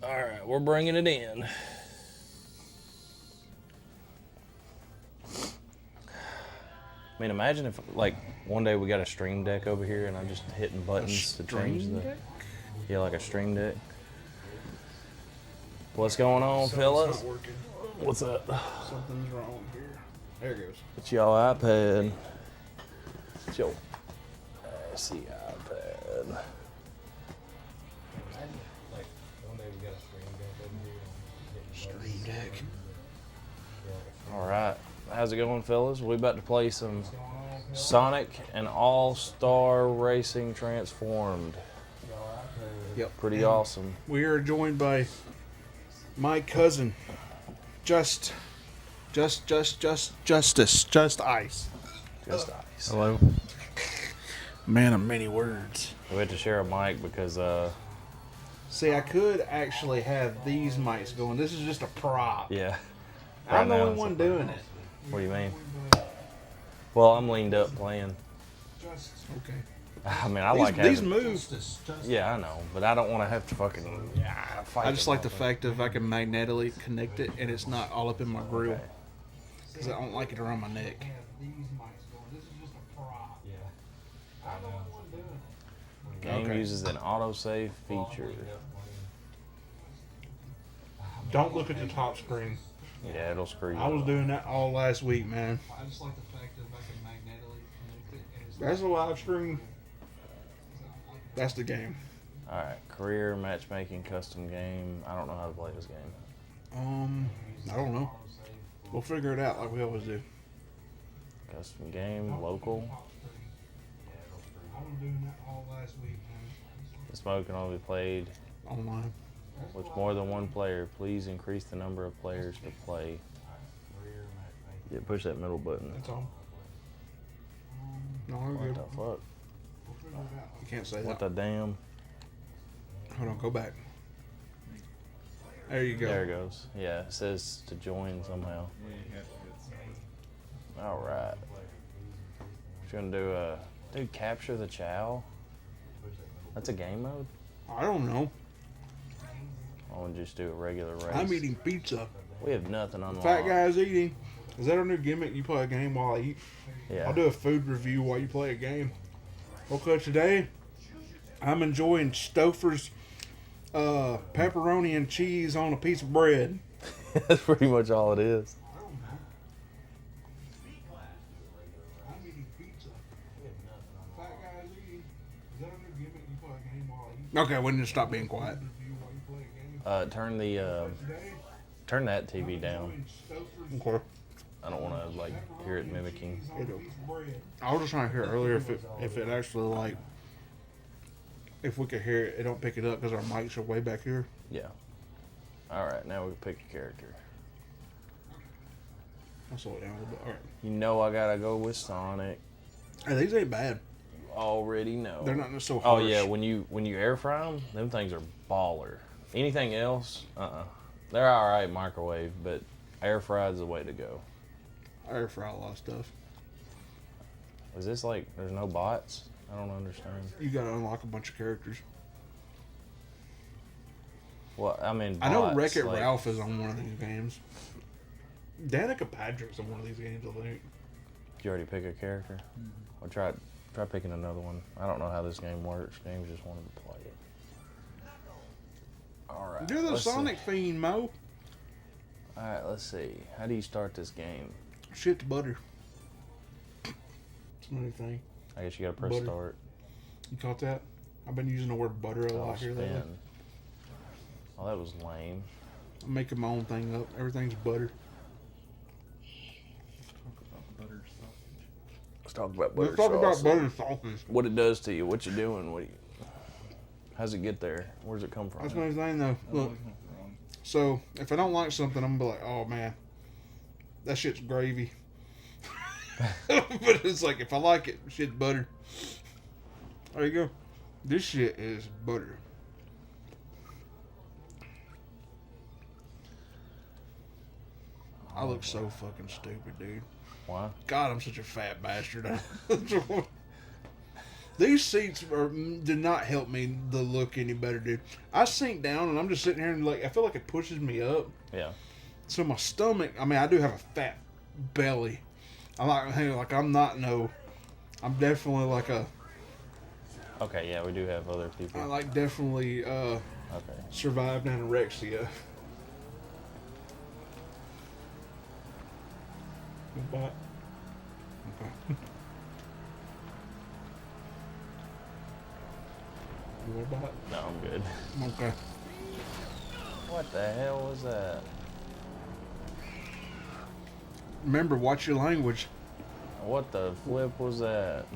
All right, we're bringing it in. I mean, imagine if, like, one day we got a stream deck over here and I'm just hitting buttons to change the... deck? Yeah, like a stream deck. What's going on, fellas? It's not working. What's up? Something's wrong here. There it goes. It's your iPad. It's your see iPad. Like, one day we got a Stream deck. All right. How's it going, fellas? We about to play some Sonic and All-Star Racing Transformed. Yep. Pretty awesome. We are joined by my cousin, Justice. Just Ice. Just ice. Hello. Man of many words. We had to share a mic because See, I could actually have these mics going. This is just a prop. yeah. I'm the now only it's one a- doing it. What do you mean? Well, I'm leaned up playing. Okay. I mean, I like These having... move. Yeah, I know, but I don't want to have to fucking fight. I just them like the all fact of I can magnetically connect it and it's not all up in my grill. Okay. Because I don't like it around my neck. Game Okay. uses an autosave feature. Don't look at the top screen. Yeah, it'll screw you. I was up. doing that all last week, man. I just like the fact that I can magnetically connect it and it's That's a live stream. That's the game. All right, career matchmaking custom game. I don't know how to play this game. I don't know. We'll figure it out like we always do. Custom game, local. I was doing that all last week, man. This mode can only be played Online. with more than one player. Please increase the number of players to play. Yeah, push that middle button. That's all. No, we're What good. the fuck? You can't say What that. the damn? Hold on, go back. There you go. There it goes. Yeah, it says to join somehow. All right. We're gonna do a dude capture the Chow. That's a game mode. I don't know. I want to just do a regular race. I'm eating pizza. We have nothing unlocked. Fat guy's eating. Is that our new gimmick? You play a game while I eat? Yeah. I'll do a food review while you play a game. Okay, today I'm enjoying Stouffer's pepperoni and cheese on a piece of bread. That's pretty much all it is. I'm eating pizza. Fat guy's eating. Is that a new gimmick? You play a game while I eat? Okay, we need to stop being quiet. Review while you play a game. Turn the Today, turn that TV down. doing Stouffer's Okay. I don't want to like hear it mimicking. cheese on a piece of bread. I was just trying to hear earlier if it actually like if we could hear it, it don't pick it up because our mics are way back here. Yeah. All right, now we can pick a character. I'll slow it down a little bit. All right. You know I gotta go with Sonic. Hey, these ain't bad. Already know. They're not so Oh harsh. yeah, when you air fry them things are baller. Anything else, they're all right microwave, but air fried's the way to go. I air fry a lot of stuff. Is this like there's no bots? I don't understand. You gotta unlock a bunch of characters. Well, I mean, I know bots, Wreck-It like, Ralph is on one of these games. Danica Patrick's on one of these games, I think. You already pick a character. Well, try picking another one. I don't know how this game works. James just wanted to play it. All right. You're the let's Sonic see. fiend, Mo. All right, let's see. How do you start this game? Shift butter. It's another thing. I guess you gotta press Butter. start. You caught that? I've been using the word butter a Oh, lot here lately. spin. Oh, that was lame. I'm making my own thing up. Everything's butter. Let's talk about Let's talk about butter sausage. What it does to you. What you doing. How's it get there? Where's it come from? That's my thing, though. Look, so if I don't like something, I'm gonna be like, oh man, that shit's gravy. But it's like if I like it, shit's butter. There you go. This shit is butter. I look so fucking stupid, dude. Why? God, I'm such a fat bastard. This These seats did not help me the look any better, dude. I sink down and I'm just sitting here and like I feel like it pushes me up. Yeah. So my stomach, I mean, I do have a fat belly. I'm like, hey, like I'm not no. I'm definitely like a. Okay, yeah, we do have other people. I like definitely Okay. survived anorexia. But okay. You want a bite? No, I'm good. Okay. What the hell was that? Remember, watch your language. What the flip was that?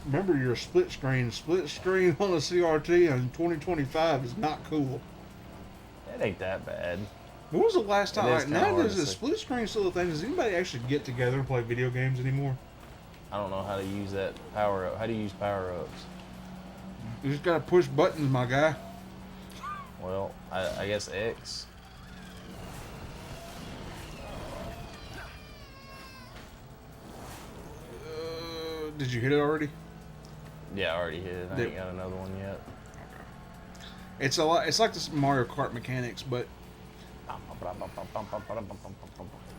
Remember, you're a split screen. Split screen on a CRT in 2025 is not cool. It ain't that bad. When was the last time? It is Like, kinda now hard is to a say. split screen still a thing? Does anybody actually get together and play video games anymore? I don't know how to use that power up. How do you use power ups? You just gotta push buttons, my guy. Well, I guess X. Did you hit it already? Yeah, I already hit it. I Did- ain't got another one yet. It's a lot. It's like this Mario Kart mechanics, but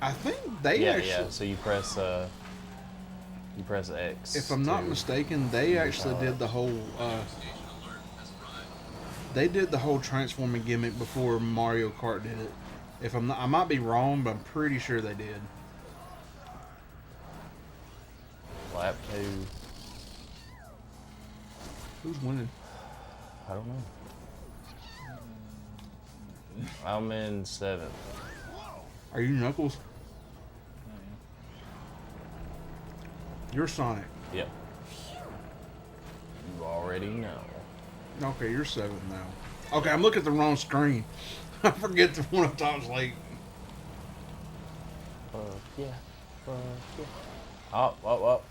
I think they Yeah, actually. yeah. So you press X. If I'm not to- mistaken, they actually did the whole. They did the whole transforming gimmick before Mario Kart did it. If I'm not, I might be wrong, but I'm pretty sure they did. Lap 2. Who's winning? I don't know. I'm in 7th. Are you Knuckles? You're Sonic. Yep. You already know. Okay, you're 7th now. Okay, I'm looking at the wrong screen. I forget the one up top's like. Yeah. Yeah. Up.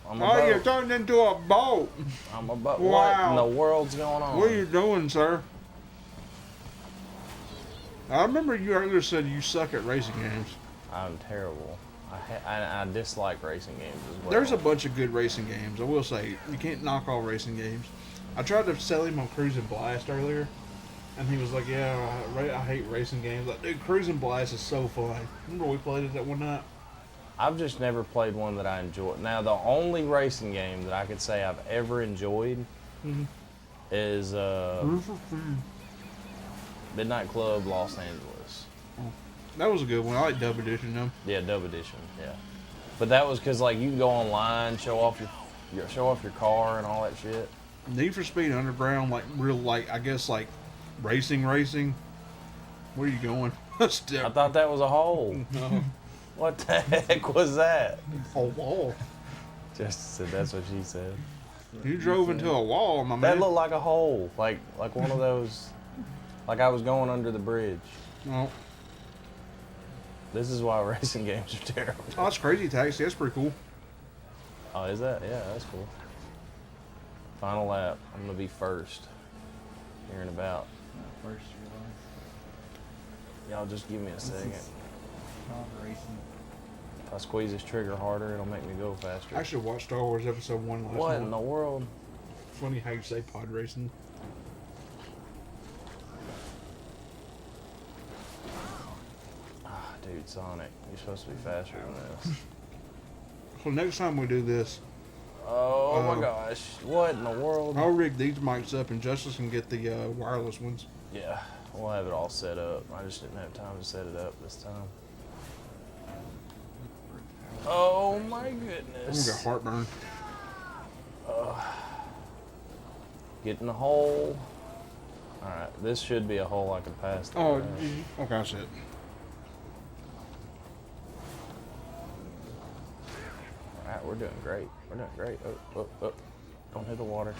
I'm a Oh, boat. you turned into a boat. I'm a boat. Wow. What in the world's going on? What are you doing, sir? I remember you earlier said you suck at racing games. I'm terrible. I dislike racing games as well. There's a bunch of good racing games. I will say you can't knock all racing games. I tried to sell him on Cruising Blast earlier, and he was like, "Yeah, I hate racing games." Like, dude, Cruising Blast is so fun. Remember we played it that one night? I've just never played one that I enjoy. Now, the only racing game that I could say I've ever enjoyed Mhm. is Midnight Club Los Angeles. That was a good one. I like Dub Edition though. Yeah, Dub Edition. Yeah, but that was because like you can go online, show off your car and all that shit. Need for Speed Underground, like real, like I guess like racing. Where are you going? I thought that was a hole. No. What the heck was that? A wall. Just said that's what she said. You drove into a wall, my That man. looked like a hole, like one of those, like I was going under the bridge. Oh, This is why racing games are terrible. that's Crazy Taxi. That's pretty cool. Oh, is that? Yeah, that's cool. Final lap. I'm gonna be first. Here in about. First year Y'all just give me a second. not racing. If I squeeze this trigger harder, it'll make me go faster. I should watch Star Wars Episode 1 last What night. in the world? Funny how you say pod racing. Ah, dude, Sonic, you're supposed to be faster than this. So next time we do this, Oh my gosh! What in the world? I'll rig these mics up and Justice can get the wireless ones. Yeah, we'll have it all set up. I just didn't have time to set it up this time. Oh my I'm gonna goodness! get heartburn. Get in the hole. Alright, this should be a hole I can pass through. Oh, right? okay, that's it. Alright, we're doing great. We're doing great. Oh. Don't hit the water.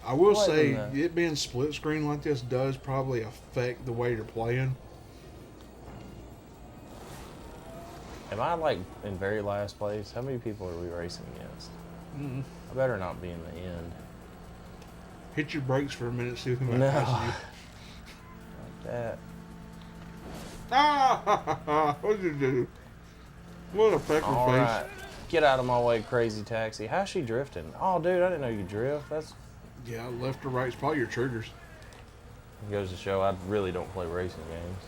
I will What say, in the- it being split screen like this does probably affect the way you're playing. Am I like in very last place? How many people are we racing against? Mm-mm. I better not be in the end. Hit your brakes for a minute, see who might No. pass you. Like that. Ah! What did you do? What a pecker All face. right. Get out of my way, crazy taxi. How's she drifting? Oh, dude, I didn't know you drift. That's Yeah, left or right is probably your triggers. goes to show I really don't play racing games.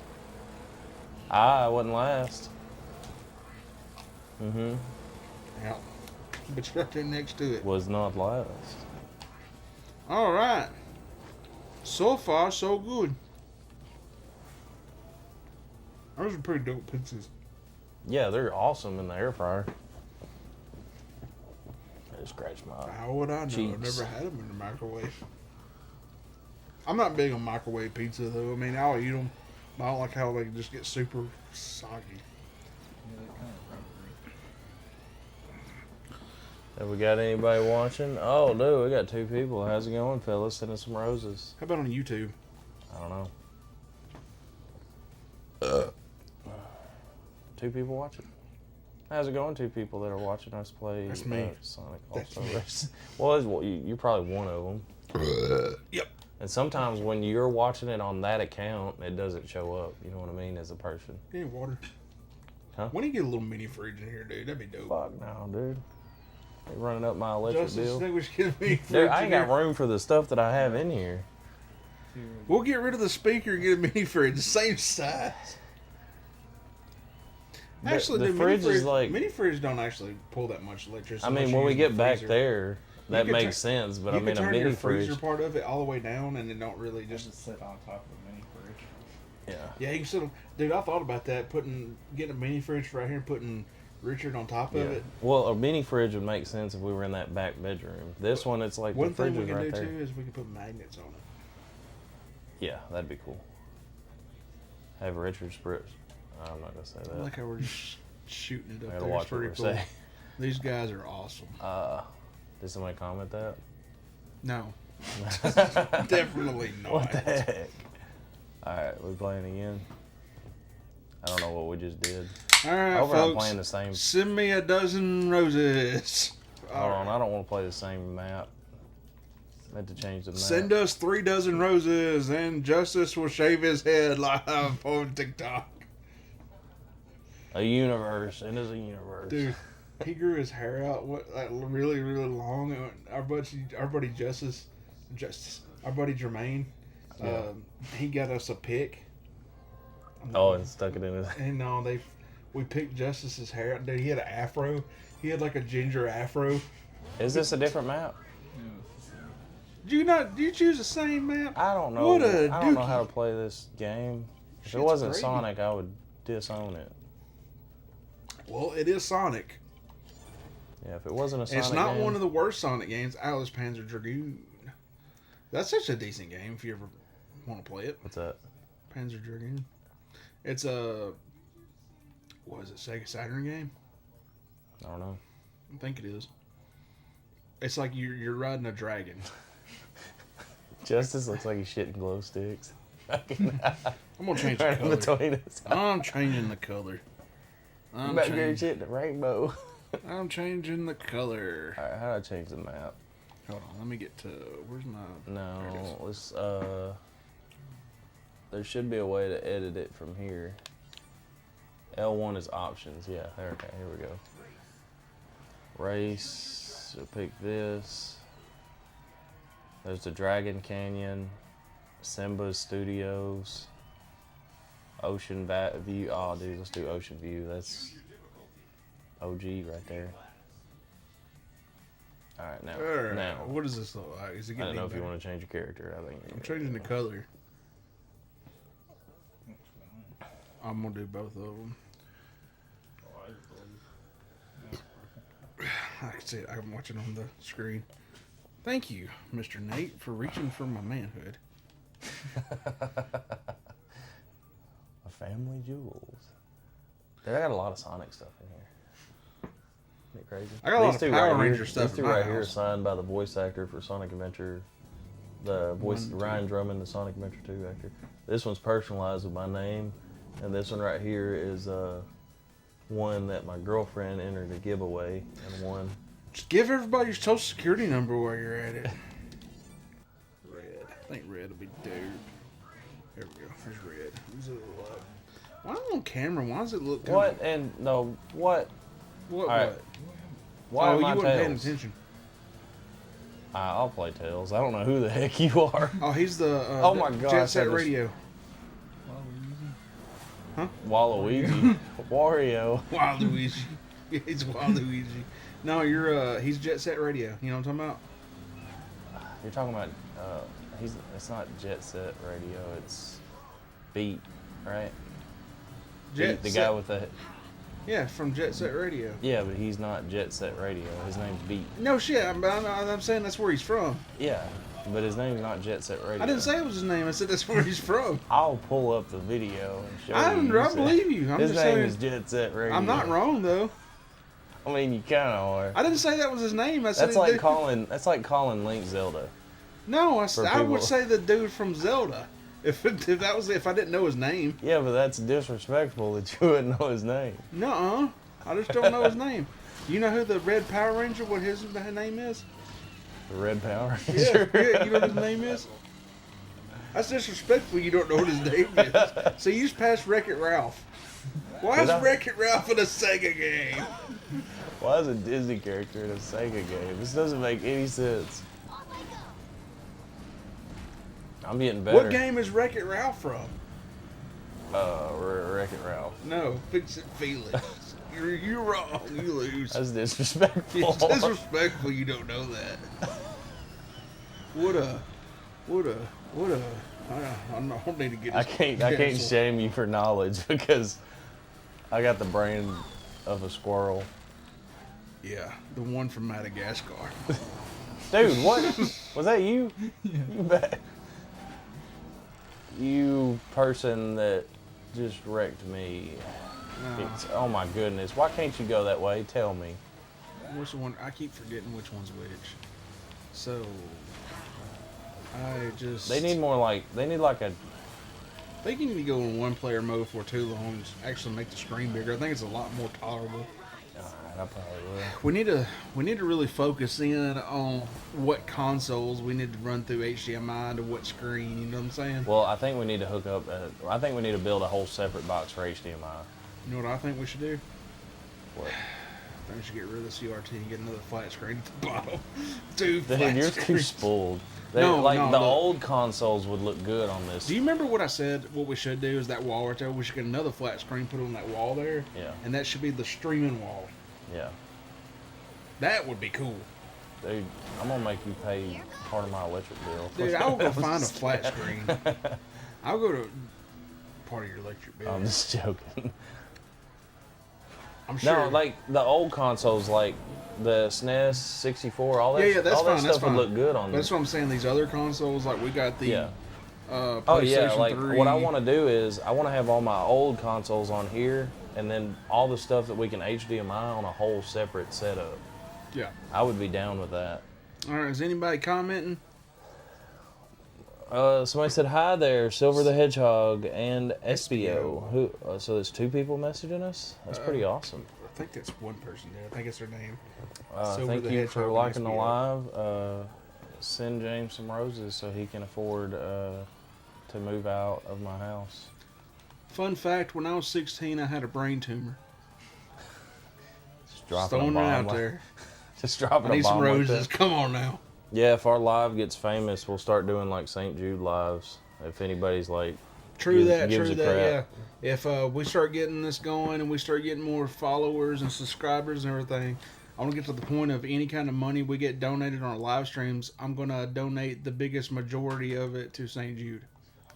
I wasn't last. Mm-hmm. Yeah. But you're right there next to it. Was not last. All right. So far, so good. Those are pretty dope pizzas. Yeah, they're awesome in the air fryer. I just scratched my How would I know? I've cheeks. never had them in the microwave. I'm not big on microwave pizza, though. I mean, I'll eat them. But I don't like how they just get super soggy. Yeah, they're kind of rubbery. Have we got anybody watching? Oh, dude, we got 2 people. How's it going, fellas? Sending some roses. How about on YouTube? I don't know. 2 people watching. How's it going? 2 people that are watching us play That's me. Sonic That's All-Star me. Racing. Well, you're probably one of them. Yep. And sometimes when you're watching it on that account, it doesn't show up. You know what I mean? As a person. Yeah, water. Huh? When do you get a little mini fridge in here, dude? That'd be dope. Fuck no, dude. They running up my electric Justice, bill. think we should get a mini fridge Dude, I in ain't got here? room for the stuff that I have in here. Dude, We'll get rid of the speaker and get a mini fridge, the same size. Actually, the the fridge is like. mini fridge don't actually pull that much electricity. I mean, unless when you we use get the back freezer. there, that could makes sense. But you I mean, can a turn your mini freezer fridge. part of it all the way down, and it don't really just just. sit on top of a mini fridge. Yeah. Yeah, you can sit. Dude, I thought about that. Getting a mini fridge right here, and putting Richard on top of it. Well, a mini fridge would make sense if we were in that back bedroom. This one, it's like One the thing fridge we is can right do there. too is we can put magnets on it. Yeah, that'd be cool. Have Richard spritz. I'm not gonna say I that. like how we're just shooting it I up gotta there. watch It's what pretty we're cool. saying. These guys are awesome. Did somebody comment that? No, definitely not. What the heck? All right, we playing again. I don't know what we just did. All I right, hope we're not folks. playing the same. Send me a dozen roses. Hold on, I don't want to play the same map. I had to change the map. Send us 3 dozen roses, and Justice will shave his head live on TikTok. A universe. It is a universe. Dude, he grew his hair out like really, really long. And our buddy Justice, our buddy Jermaine, Yeah. he got us a pick. Oh, and stuck it in his. And no, we picked Justice's hair out. Dude, he had an afro. He had like a ginger afro. Is this a different map? Do you choose the same map? I don't know. What a I don't know dookie. how to play this game. If it Shit's wasn't crazy. Sonic, I would disown it. Well, it is Sonic. Yeah, if it wasn't a Sonic It's not game, one of the worst Sonic games. Atlas Panzer Dragoon. That's such a decent game if you ever want to play it. What's that? Panzer Dragoon. It's a what is it? Sega Saturn game? I don't know. I think it is. It's like you're riding a dragon. Justice looks like he's shitting glow sticks. I'm gonna change the Right in color. between us. I'm changing the color. You better get your shit the rainbow. I'm changing the color. Alright, how do I change the map? Hold on, let me get to where's my No, There it is. let's there should be a way to edit it from here. L1 is options, yeah, there, okay, here we go. Race, so pick this. There's the Dragon Canyon, Simba Studios, Ocean View. Oh, dude, let's do Ocean View. That's OG right there. All right, now. What does this look like? Is it I getting don't know if you better? want to change your character. I think I'm changing the color. I'm gonna do both of them. I can see it. I'm watching on the screen. Thank you, Mr. Nate, for reaching for my manhood. A family jewels. Dude, I got a lot of Sonic stuff in here. Isn't it crazy? I got a lot These of two Power right Ranger here, stuff These in two my right here are house. signed by the voice actor for Sonic Adventure. The voice One, two. Ryan Drummond, the Sonic Adventure 2 actor. This one's personalized with my name, and this one right here is one that my girlfriend entered a giveaway, and one. Just give everybody your social security number while you're at it. Red. I think red will be dope. There we go. There's red. Who's it look like? Why on camera? Why does it look? What and no what? What? All right. What? Why am you I weren't paying Tails? attention. I'll play Tails. I don't know who the heck you are. Oh, he's the Oh my gosh, Jet I Set just- Radio. Waluigi. Waluigi. Wario. Waluigi. Yeah, he's Waluigi. No, he's Jet Set Radio. You know what I'm talking about? You're talking about, it's not Jet Set Radio, it's Beat, right? Jet Beat, the Set- guy with the, Yeah, from Jet Set Radio. yeah, but he's not Jet Set Radio. His name's Beat. No shit, I'm saying that's where he's from. Yeah, but his name's not Jet Set Radio. I didn't say it was his name. I said that's where he's from. I'll pull up the video and show I you. believe you. I'm His just name saying. is Jet Set Radio. I'm not wrong though. I mean, you kind of are. I didn't say that was his name. I said That's like calling Link Zelda. No, for I would people. say the dude from Zelda. If I didn't know his name. Yeah, but that's disrespectful that you wouldn't know his name. Nuh-uh. I just don't know his name. You know who the Red Power Ranger? What his name is? The Red Power Yeah, Ranger. yeah. You know what his name is? That's disrespectful. You don't know what his name is. So you just passed Wreck-It Ralph. Why is Did I? Wreck-It Ralph in a Sega game? Why is a Disney character in a Sega game? This doesn't make any sense. I'm getting better. What game is Wreck-It Ralph from? Wreck-It Ralph. No, Fix It Felix. You're wrong. You lose. That's disrespectful. It's disrespectful. You don't know that. What a. I don't need to get. I his can't canceled. shame you for knowledge because I got the brain of a squirrel. Yeah, the one from Madagascar. Dude, what? Was that you? You bet. You person that just wrecked me. Oh my goodness. Why can't you go that way? Tell me. What's the one? I keep forgetting which one's which. So, I just. They need like a, They need to go in one-player mode for too long. And actually, make the screen bigger. I think it's a lot more tolerable. alright, I probably will. We need to really focus in on what consoles we need to run through HDMI to what screen. You know what I'm saying? Well, I think we need to hook up, I think we need to build a whole separate box for HDMI. You know what I think we should do? What? I think we should get rid of the CRT and get another flat screen at the bottom. Two Dude, flat you're too screens. spoiled. No, like no, the look. old consoles would look good on this. Do you remember what I said? What we should do is that wall right there. We should get another flat screen put on that wall there. Yeah. And that should be the streaming wall. Yeah. That would be cool. Dude, I'm gonna make you pay part of my electric bill. Dude, I'll go find a flat screen. I'll go to part of your electric bill. I'm just joking. I'm sure. No, like the old consoles, like the SNES, 64, all that. Yeah, that's all that fine. That's stuff fine. would look good on But that's this. what I'm saying. These other consoles, like we got the Yeah. PlayStation Oh yeah, like 3. what I want to do is I want to have all my old consoles on here, and then all the stuff that we can HDMI on a whole separate setup. Yeah. I would be down with that. All right. Is anybody commenting? Somebody said hi there, Silver the Hedgehog and Espio. Who? So there's two people messaging us. That's pretty awesome. I think that's one person there. I think it's their name. Silver Thank the you Hedgehog for and liking the Espio. live. Send James some roses so he can afford to move out of my house. Fun fact: when I was 16, I had a brain tumor. Just dropping Just a throwing it bomb. out like- there. Just dropping I need a bomb. some like roses. that. Come on now. Yeah, if our live gets famous, we'll start doing like St. Jude lives. If anybody's like, True gives- that. gives True a that. crap. Yeah. If we start getting this going and we start getting more followers and subscribers and everything, I want to get to the point of any kind of money we get donated on our live streams. I'm gonna donate the biggest majority of it to St. Jude.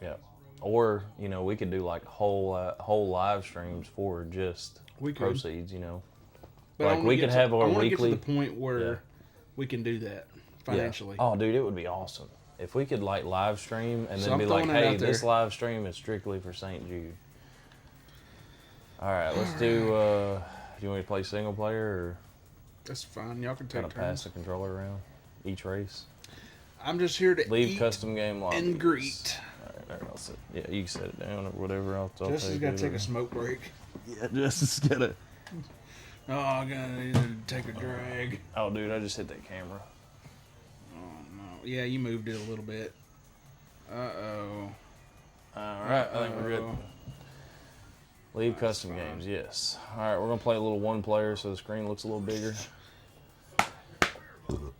yeah. Or we could do like whole live streams for just We could. proceeds. But I Like wanna we get could to- have I our wanna weekly. get to the point where Yeah. we can do that Yeah. financially. Oh, dude, it would be awesome if we could like live stream and So then I'm be like, throwing that hey, out there. this live stream is strictly for St. Jude. All right, let's do. Do you want me to play single player or That's fine. Y'all can take kind of pass turns. the controller around each race? I'm just here to Leave eat custom game lobbies. and greet. All right, there, I'll sit. Yeah, you can set it down or whatever. I'll Justin's take got it to take or- a smoke break. Yeah, Justin's got to. Oh, I gotta take a drag. Oh, dude, I just hit that camera. Oh no. Yeah, you moved it a little bit. Uh-oh. All right, I think we're good. Uh-oh. Leave custom games, yes. All right, we're gonna play a little one player so the screen looks a little bigger.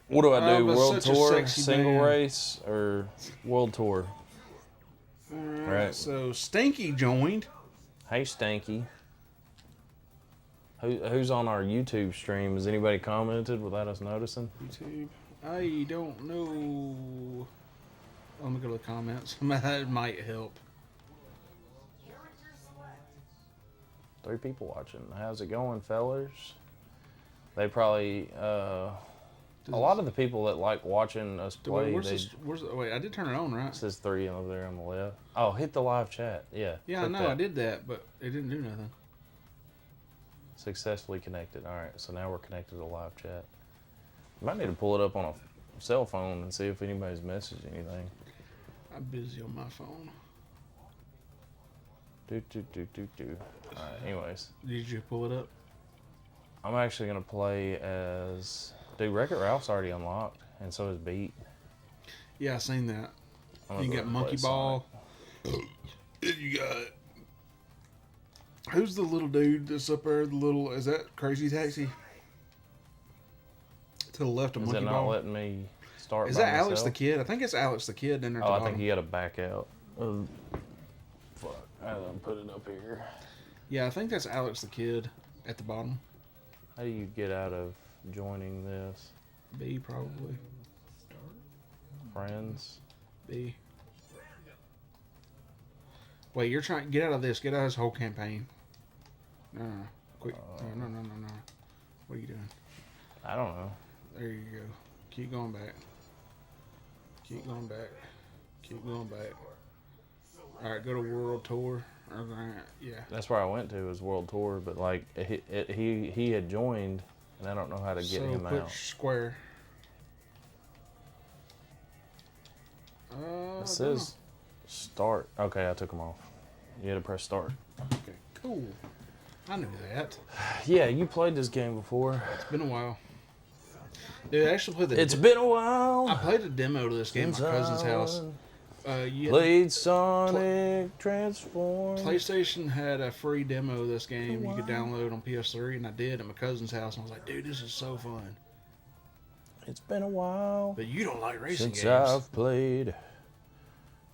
What do I do? but World such a Tour, sexy single band. race, or World Tour? Right. So Stinky joined. Hey, Stanky. Who's on our YouTube stream? Has anybody commented without us noticing? YouTube. I don't know. Let me go to the comments. That might help. 3 people watching. How's it going, fellers? They probably a lot of the people that like watching us play. Wait, I did turn it on, right? It says 3 over there on the left. Oh, hit the live chat. Yeah. Yeah, I click know. that. I did that, but it didn't do nothing. Successfully connected. All right, so now we're connected to live chat. You might need to pull it up on a cell phone and see if anybody's messaged anything. I'm busy on my phone. Do. All right, anyways. Did you pull it up? I'm actually going to play as... Dude, Wreck-It Ralph's already unlocked, and so is Beat. Yeah, I seen that. I'm gonna You go got play Monkey Ball. And you got... Who's the little dude that's up there? Is that Crazy Taxi? To the left of Sonic. Is Monkey it not Ball. letting me start Is by that Alex myself? the Kid? I think it's Alex the Kid in there. Oh, I think you got to back out. Fuck. I done put it up here. Yeah, I think that's Alex the Kid at the bottom. How do you get out of joining this? B, probably. Friends? B. Wait, you're trying... Get out of this. Get out of this whole campaign. No. Quick. No. What are you doing? I don't know. There you go. Keep going back. Keep going back. Keep going back. Alright, go to World Tour. Yeah. That's where I went to, was World Tour, but like he had joined, and I don't know how to get him put out. square. It says start. Okay, I took them off. You had to press start. Okay, cool. I knew that. Yeah, you played this game before. It's been a while. Dude, I actually played the... It's been a while. I played a demo to this game at my cousin's house. Played Sonic Transform. PlayStation had a free demo of this game you could download on PS3, and I did at my cousin's house. And I was like, dude, this is so fun. It's been a while But you don't like racing since games. I've played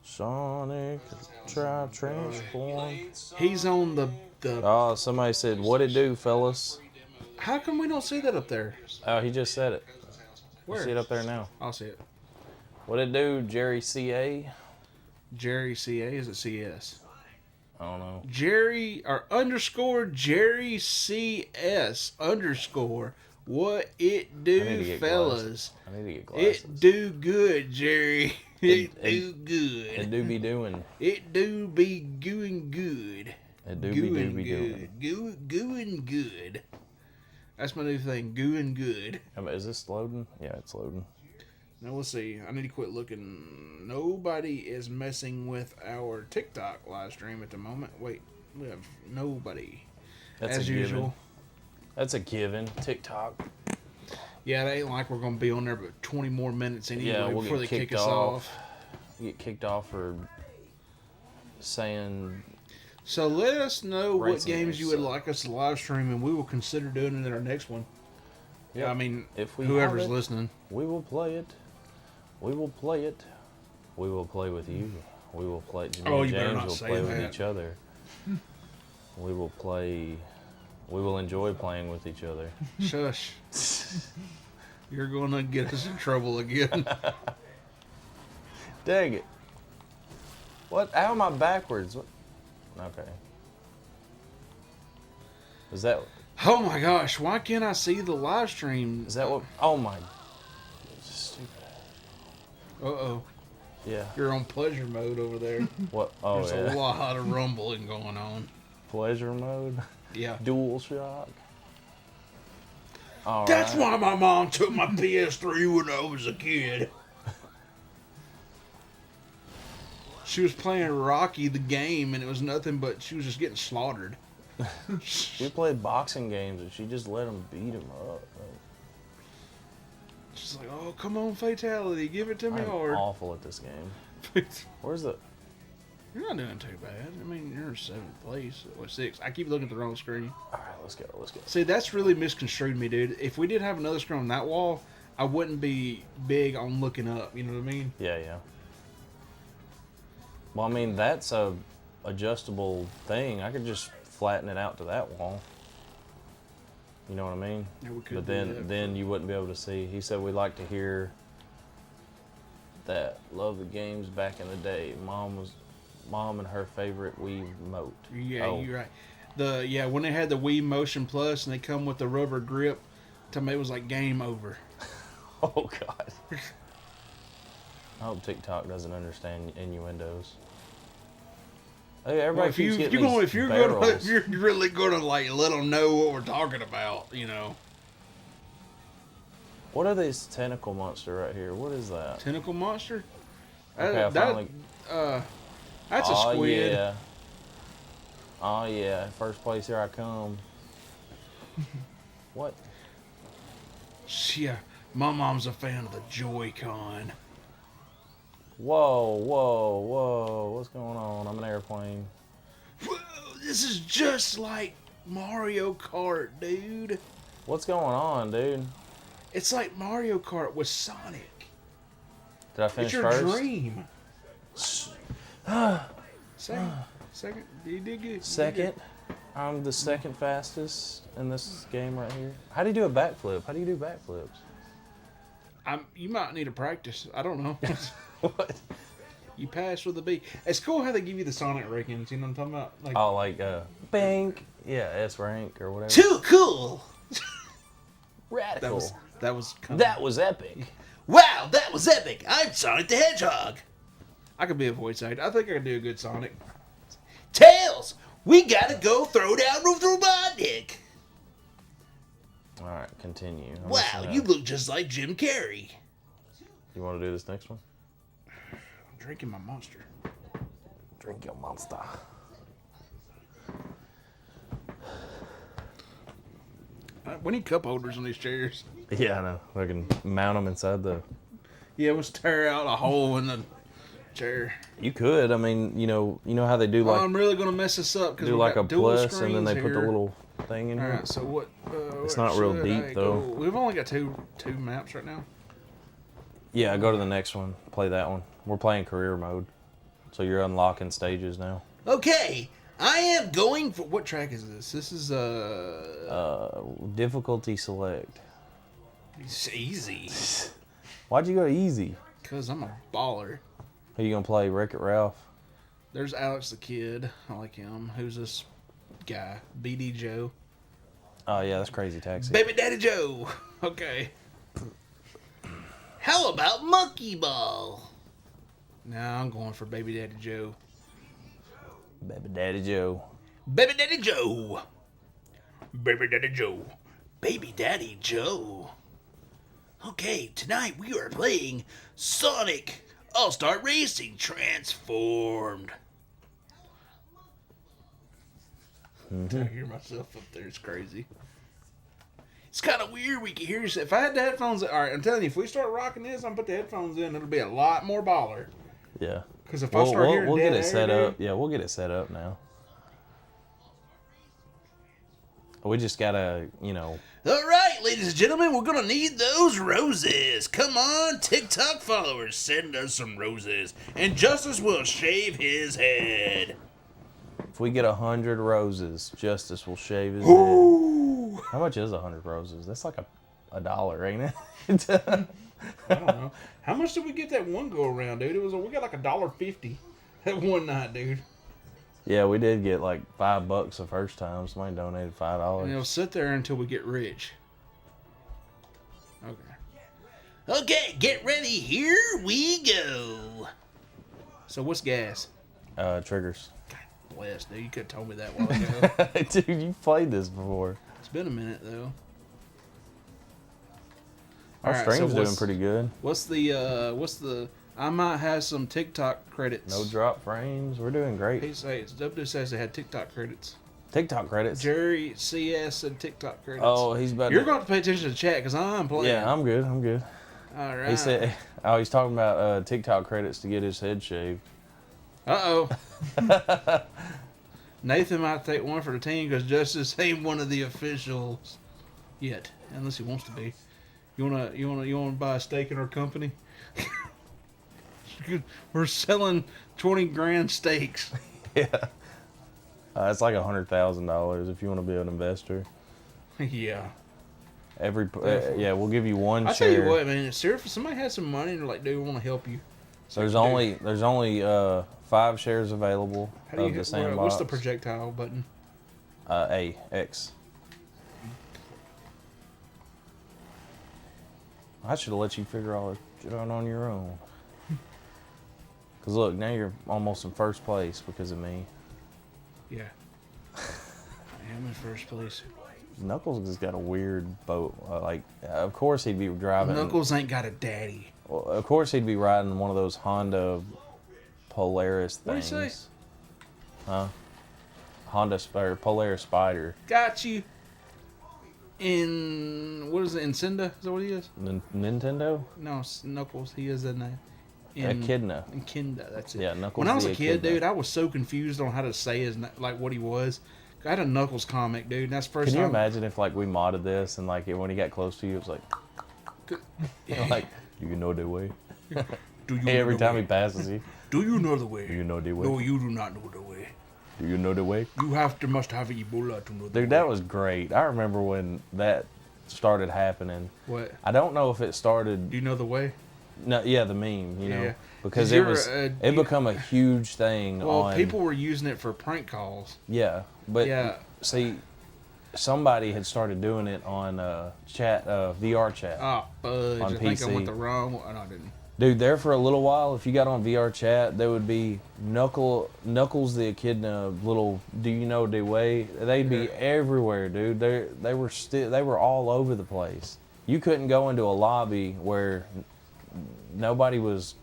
Sonic Transform. He's on the... Oh, somebody said, "What it do, fellas?" How come we don't see that up there? Oh, he just said it. Where? You see it up there now. I'll see it. What it do, Jerry CA? Jerry CA, is it CS? I don't know. Jerry, or underscore Jerry CS underscore. What it I need to do, get fellas? I need to get glasses. It do good, Jerry. It It do good. It do be doing. It do be gooing good. It do be doing. Gooing good. That's my new thing, gooing good. Is this loading? Yeah, it's loading. Now let's see. I need to quit looking. Nobody is messing with our TikTok live stream at the moment. Wait, we have nobody. That's As a given. usual. That's a given. TikTok. Yeah, it ain't like we're gonna be on there but 20 more minutes anyway Yeah, we'll before they get kick kicked us off. Get kicked off for saying. So let us know what Racing games you would games, so. like us to live stream, and we will consider doing it in our next one. Yeah, I mean, if we whoever's have it, listening. we will play it. We will play it. We will play with you. We will play. Jimmy Oh, and you better James not will say play with that. each other. We will play. We will enjoy playing with each other. Shush. You're going to get us in trouble again. Dang it! What? How am I backwards? What? Okay. Is that? Oh my gosh, why can't I see the live stream? Is that what? Oh my! Stupid. Uh-oh. Yeah. You're on pleasure mode over there. What? Oh There's yeah. a lot of rumbling going on. Pleasure mode. Yeah. Dual shock. All That's right. why my mom took my PS3 when I was a kid. She was playing Rocky the game, and it was nothing but she was just getting slaughtered. We played boxing games and she just let him beat him up. She's like, "Oh, come on, fatality, give it to me I'm hard." awful at this game. Where's the? You're not doing too bad. I mean, you're in 7th place or 6th. I keep looking at the wrong screen. All right, let's go. Let's go. See, that's really misconstrued me, dude. If we did have another screen on that wall, I wouldn't be big on looking up. You know what I mean? Yeah, yeah. Well, I mean, that's a adjustable thing. I could just flatten it out to that wall. You know what I mean? Yeah, we could But do that. then you wouldn't be able to see. He said we'd like to hear that. Love the games back in the day. Mom and her favorite Wii remote. Yeah, Oh. you're right. When they had the Wii Motion Plus and they come with the rubber grip, to me it was like game over. Oh God. I hope TikTok doesn't understand innuendos. Hey, everybody Well, if keeps getting if these you're barrels. really gonna like let them know what we're talking about, you know. What are this tentacle monster right here? What is that? Tentacle monster. Okay, I finally. That's a squid. Yeah. Oh yeah. First place, here I come. What? Yeah, my mom's a fan of the Joy-Con. Whoa, whoa, whoa. What's going on? I'm an airplane. Whoa, this is just like Mario Kart, dude. What's going on, dude? It's like Mario Kart with Sonic. Did I It's finish your first? dream. Second. You did good. Second. I'm the second fastest in this game right here. How do you do a backflip? How do you do backflips? You might need to practice. I don't know. What? You pass with a B. It's cool how they give you the Sonic rankings. You know what I'm talking about? Like, Oh, like bank. Yeah, S rank or whatever. too cool. Radical. That was kind That was epic. Wow, that was epic. I'm Sonic the Hedgehog. I could be a voice actor. I think I could do a good Sonic. Tails, we gotta go throw down with Robotnik. All right, continue. I'm Wow, just you gonna- look just like Jim Carrey. You want to do this next one? I'm drinking my Monster. Drink your monster. We need cup holders on these chairs. Yeah, I know. I can mount them inside the. Yeah, let's tear out a hole in the chair. You could. I mean, you know how they do Well, like I'm really gonna mess this up because do like a plus, and then they put the little thing in All here. right, so what? It's where not real should deep, I though. go? We've only got two maps right now. Yeah, go to the next one. Play that one. We're playing career mode, so you're unlocking stages now. Okay, I am going for what track is this? This is Difficulty select. it's easy Why'd you go to easy? because I'm a baller. Are you gonna play Wreck-It Ralph? There's Alex the Kid. I like him. Who's this guy? BD Joe. Oh yeah, that's Crazy Taxi. Baby Daddy Joe. Okay. How about Monkey Ball? Nah, I'm going for Baby Daddy Joe. Baby Daddy Joe. Baby Daddy Joe. Baby Daddy Joe. Baby Daddy Joe. Okay, tonight we are playing Sonic All-Star Racing Transformed. I hear myself up there. It's crazy. It's kind of weird. We can hear yourself. If I had the headphones, all right, I'm telling you, if we start rocking this, I'm gonna put the headphones in. It'll be a lot more baller. Yeah. Because if I start hearing we'll dead get it air, set dude, up. Yeah, we'll get it set up now. We just gotta, All right, ladies and gentlemen, we're gonna need those roses. Come on, TikTok followers, send us some roses, and Justice will shave his head. if we get 100 roses, Justice will shave his head. Ooh. How much is 100 roses? That's like a dollar, ain't it? I don't know. How much did we get that one go around, dude? We got like $1.50 that one night, dude. Yeah, we did get like $5 the first time. Somebody donated $5. And it'll sit there until we get rich. Okay. Okay, get ready. Here we go. So what's gas? Triggers. Bless, dude. You could have told me that a while ago. Dude, you've played this before. It's been a minute though. Our Alright, so stream's doing what's- pretty good. What's the? I might have some TikTok credits. No drop frames. We're doing great. He says W says they had TikTok credits. TikTok credits. Jerry CS said TikTok credits. Oh, he's about You're to. going to pay attention to the chat because I'm playing. Yeah, I'm good. I'm good. All right. He said, oh, he's talking about TikTok credits to get his head shaved. Uh oh. Nathan might take one for the team because Justice ain't one of the officials yet, unless he wants to be. You wanna buy a stake in our company? We're selling 20 grand stakes. Yeah. It's like $100,000 if you want to be an investor. Yeah. Yeah, we'll give you one I share. tell you what, man. Seriously, if somebody has some money and they're like, dude, we want to help you. There's Dude. only 5 shares available How do of you the sandbox. what's the projectile button? X. I should have let you figure all that shit out on your own. Cause look, now you're almost in first place because of me. Yeah. I am in first place. Knuckles has got a weird boat. Of course he'd be driving. Knuckles ain't got a daddy. Well, of course he'd be riding one of those Honda Polaris things. What'd you say? Huh? Polaris Spider. Got you. In what is it? In Cinda? Is that what he is? Nintendo? No, Knuckles. He is in that. Echidna. In Kinda, that's it. Yeah, Knuckles When I was the a kid, Echidna. dude, I was so confused on how to say what he was. I had a Knuckles comic, dude. And that's the first Can you time. imagine if we modded this and when he got close to you, it was like, do you know the way? Do you Every know the time way? he passes you, Do you know the way? do you know the way? No, you do not know the way. Do you know the way? You must have Ebola to know the way. Dude, that was great. I remember when that started happening. What? I don't know if it started. Do you know the way? No, yeah, the meme, you know, Yeah. because 'Cause it you're, was it become a huge thing Well, on. people were using it for prank calls. Yeah, but Yeah. see, somebody had started doing it on VR chat. Oh, fudge. On I think I PC. went the wrong one. No, I didn't. Dude, there for a little while, if you got on VR chat, there would be Knuckles the Echidna, little Do You Know the Way? They'd be everywhere, dude. They were all over the place. You couldn't go into a lobby where nobody was,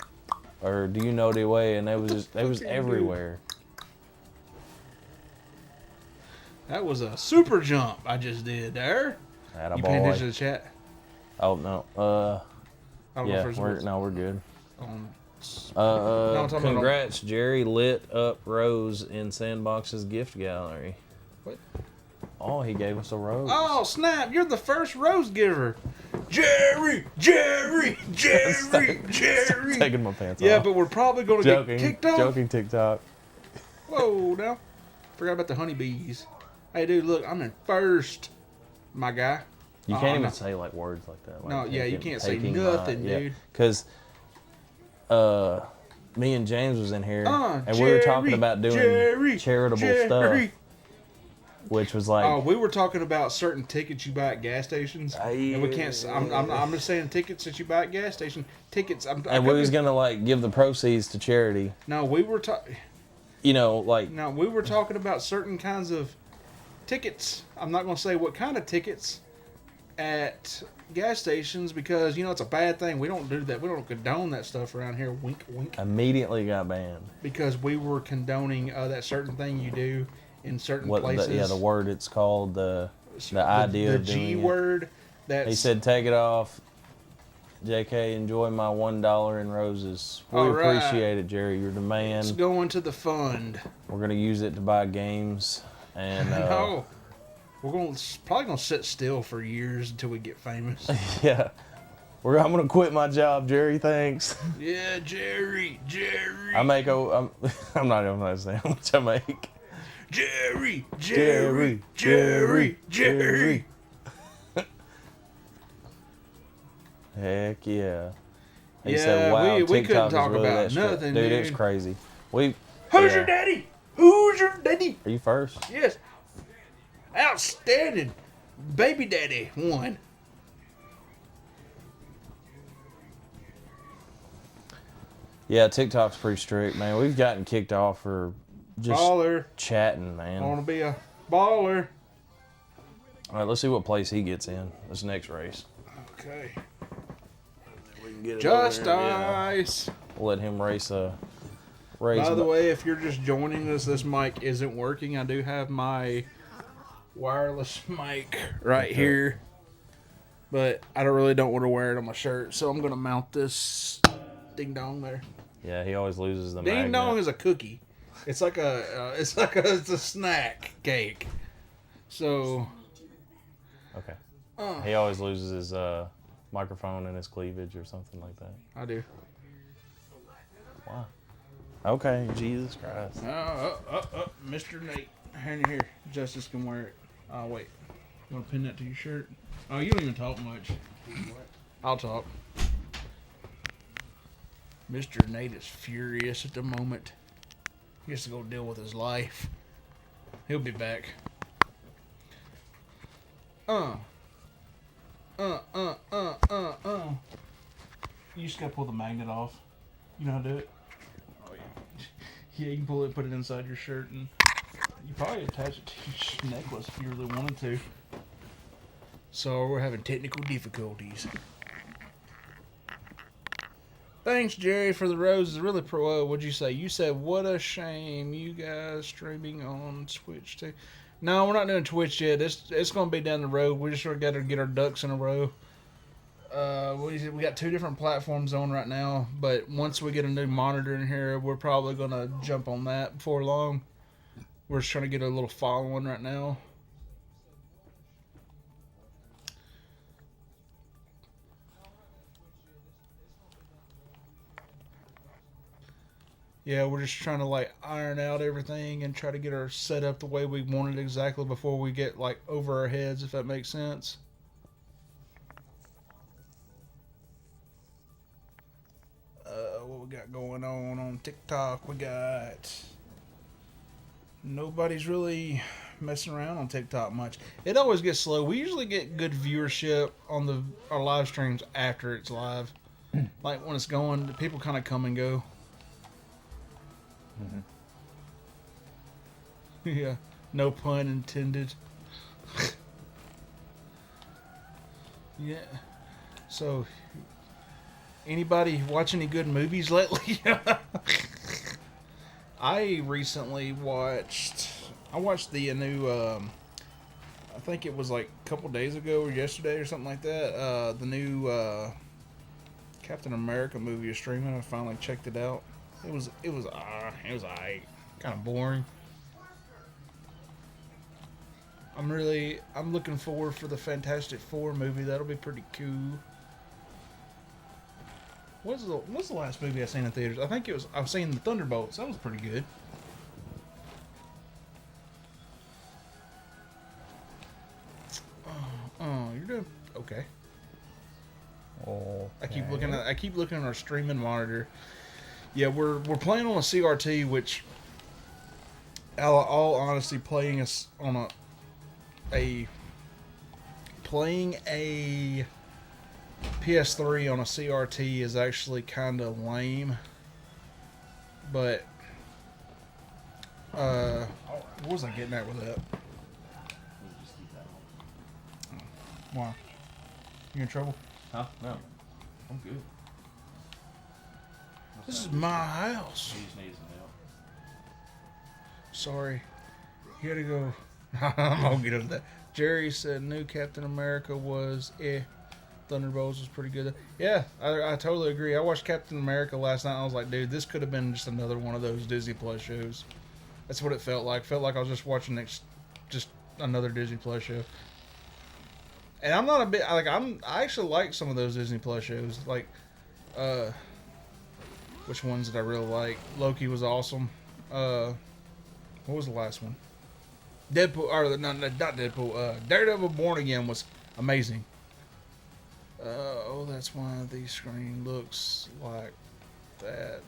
or Do You Know the Way? And they was everywhere. That was a super jump I just did there. Atta You paying boy. attention to the chat? Oh no. I don't know Yeah, if there's we're good. on- I'm talking about- Congrats, Jerry lit up Rose in Sandbox's gift gallery. What? Oh, he gave us a rose. Oh, snap. You're the first rose giver. Jerry, Jerry, Jerry, Jerry. Taking my pants Yeah, off. but we're probably going to get kicked off. Joking TikTok. Whoa, now. Forgot about the honeybees. Hey, dude, look, I'm in first, my guy. You Oh, can't I'm even not- say words like that. No, yeah, you can't say nothing, dude. Because me and James was in here, and we were Jerry, talking about doing Jerry, charitable Jerry. stuff, which was like, Oh, we were talking about certain tickets you buy at gas stations, and we can't. I'm just saying tickets that you buy at gas station. Tickets. and we was gonna give the proceeds to charity. No, we were talking. You know, like No, we were talking about certain kinds of tickets. I'm not going to say what kind of tickets at gas stations because it's a bad thing. We don't do that. We don't condone that stuff around here. Wink, wink. immediately got banned. Because we were condoning that certain thing you do in certain What? places. The word it's called the idea the of doing G it. word. That's, He said, "Take it off." JK, enjoy my $1 in roses. We All right. appreciate it, Jerry. You're the man. it's going to the fund. We're gonna use it to buy games, and No, we're probably gonna sit still for years until we get famous. yeah, I'm gonna quit my job, Jerry. Thanks. Yeah, Jerry. I'm not even gonna say how much I make. Jerry. Heck yeah. He Yeah, said, "Wow, we couldn't TikTok is talk really about that straight." nothing, dude. It was dude. crazy. Who's Yeah. your daddy? Who's your daddy? Are you first? Yes. Outstanding. Baby daddy won. Yeah, TikTok's pretty strict, man. We've gotten kicked off for just Baller. chatting, man. I want to be a baller. All right, let's see what place he gets in this next race. Okay. We can get it Just over there, yeah. ice. We'll let him race a race. By the way, if you're just joining us, this mic isn't working. I do have my wireless mic right here, but I don't want to wear it on my shirt, so I'm gonna mount this ding dong there. Yeah, he always loses the Ding magnet. dong is a cookie. It's like it's a snack cake. So Okay. He always loses his microphone in his cleavage or something like that? I do. Why? Okay, Jesus Christ. Mr. Nate. Here. Justice can wear it. Oh, wait. You want to pin that to your shirt? Oh, you don't even talk much. I'll talk. Mr. Nate is furious at the moment. He has to go deal with his life. He'll be back. You just gotta pull the magnet off. You know how to do it? Oh, yeah. Yeah, you can pull it, put it inside your shirt, and you probably attach it to your necklace if you really wanted to. So we're having technical difficulties. Thanks, Jerry, for the roses. Really what'd you say? You said, what a shame you guys streaming on Twitch too. No, we're not doing Twitch yet. It's going to be down the road. We just sort of got to get our ducks in a row. We got 2 different platforms on right now, but once we get a new monitor in here, we're probably going to jump on that before long. We're just trying to get a little following right now. Yeah, we're just trying to like iron out everything and try to get our set up the way we want it exactly before we get like over our heads, if that makes sense. What we got going on TikTok? We got nobody's really messing around on TikTok much. It always gets slow. We usually get good viewership on our live streams after it's live. Like when it's going, people kind of come and go. Mm-hmm. Yeah, no pun intended. Yeah. So, anybody watch any good movies lately? I recently watched the new, I think it was like a couple days ago or yesterday or something like that. The new Captain America movie is streaming. I finally checked it out. It was alright. Kind of boring. I'm looking forward for the Fantastic Four movie. That'll be pretty cool. What's the last movie I seen in theaters? I think I've seen the Thunderbolts. That was pretty good. Oh, you're doing okay. Oh, I keep looking at our streaming monitor. Yeah, we're playing on a CRT, which, all honesty, playing a PS3 on a CRT is actually kind of lame. But what was I getting at with that? Why? You in trouble? Huh? No. I'm good. This is my house. He just needs some help. Sorry. You gotta go. I'm gonna get into that. Jerry said new Captain America was Thunderbolts was pretty good. Yeah, I totally agree. I watched Captain America last night and I was like, dude, this could have been just another one of those Disney Plus shows. That's what it felt like. Felt like I was just watching just another Disney Plus show. And I'm not a bit like I actually like some of those Disney Plus shows. Like which ones did I really like? Loki was awesome. What was the last one? Deadpool, or not Deadpool. Daredevil Born Again was amazing. That's why the screen looks like that.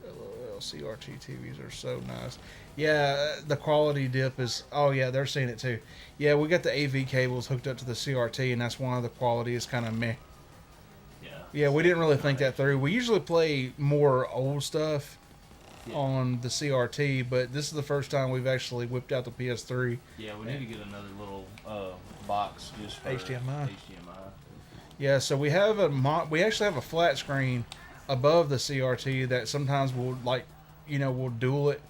LOL, CRT TVs are so nice. Yeah, the quality dip is. Oh yeah, they're seeing it too. Yeah, we got the AV cables hooked up to the CRT, and that's why the quality is kind of meh. Yeah, we didn't really think that through. We usually play more old stuff on the CRT, but this is the first time we've actually whipped out the PS3. Yeah, we need to get another little box just for HDMI. HDMI. Yeah, so we have we actually have a flat screen above the CRT that sometimes we'll we'll dual it,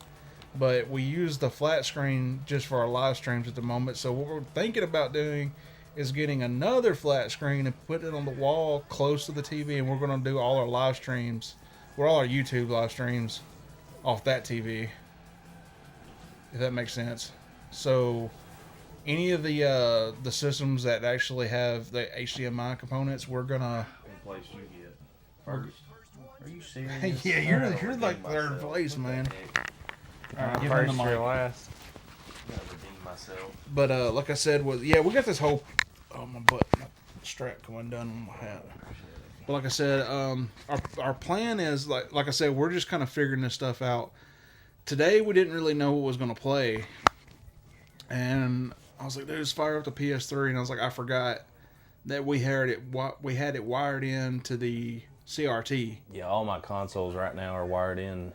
but we use the flat screen just for our live streams at the moment. So what we're thinking about doing is getting another flat screen and putting it on the wall close to the TV, and we're going to do all our live streams, all our YouTube live streams off that TV, if that makes sense. So any of the systems that actually have the HDMI components, we're gonna. What place you get first? Are you serious? Yeah, I you're gotta you're redeem like third myself. place, What the man. heck? All right, give him the First, mic. your last. I gotta redeem myself. But like I said, we got this whole my butt, my strap coming down on my hat. But like I said, our plan is like I said, we're just kind of figuring this stuff out. Today we didn't really know what was gonna play, and I was like, dude, just fire up the PS3, and I was like, I forgot that we had it wired in to the CRT. Yeah, all my consoles right now are wired in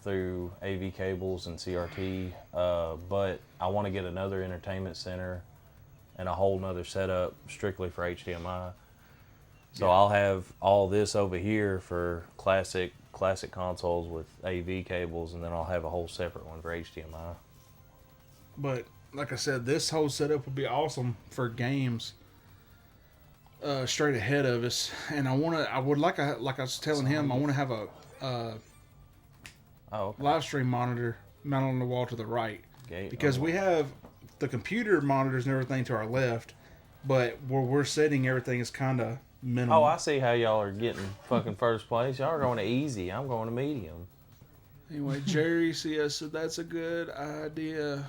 through AV cables and CRT, but I want to get another entertainment center and a whole nother setup strictly for HDMI. So I'll have all this over here for classic consoles with AV cables, and then I'll have a whole separate one for HDMI. But like I said, this whole setup would be awesome for games straight ahead of us. And I would like I was telling him, I want to have a Oh, okay. live stream monitor mounted on the wall to the right, Gate because we have the computer monitors and everything to our left, but where we're setting everything is kind of minimal. Oh, I see how y'all are getting fucking first place. Y'all are going to easy. I'm going to medium. Anyway, Jerry CS said that's a good idea.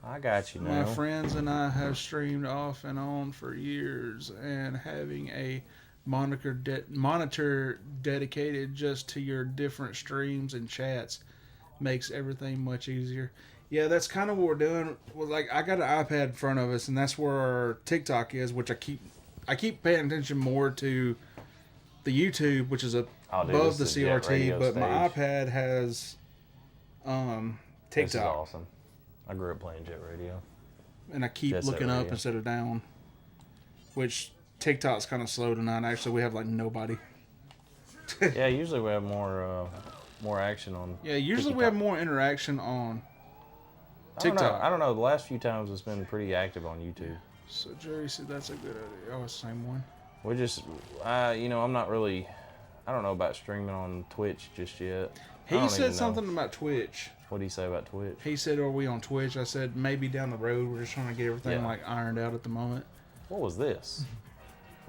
I got you My now. friends and I have streamed off and on for years, and having a monitor dedicated just to your different streams and chats makes everything much easier. Yeah, that's kind of what we're doing. Well, like, I got an iPad in front of us, and that's where our TikTok is, which I keep paying attention more to the YouTube, which is Oh, dude, above the this is a Jet CRT, Radio but my stage. iPad has This is TikTok. awesome. I grew up playing Jet Radio. And I keep Jet Set looking up Radio. instead of down, which TikTok's kind of slow tonight. Actually, we have like nobody. Yeah, usually we have more action on. Yeah, usually we have more interaction on TikTok. I don't know. The last few times it's been pretty active on YouTube. So Jerry said that's a good idea. Oh, it's the same one. We just, I'm not really. I don't know about streaming on Twitch just yet. I He don't said even know. something about Twitch. What do you say about Twitch? He said, "Are we on Twitch?" I said, "Maybe down the road. We're just trying to get everything Yeah. like ironed out at the moment." What was this?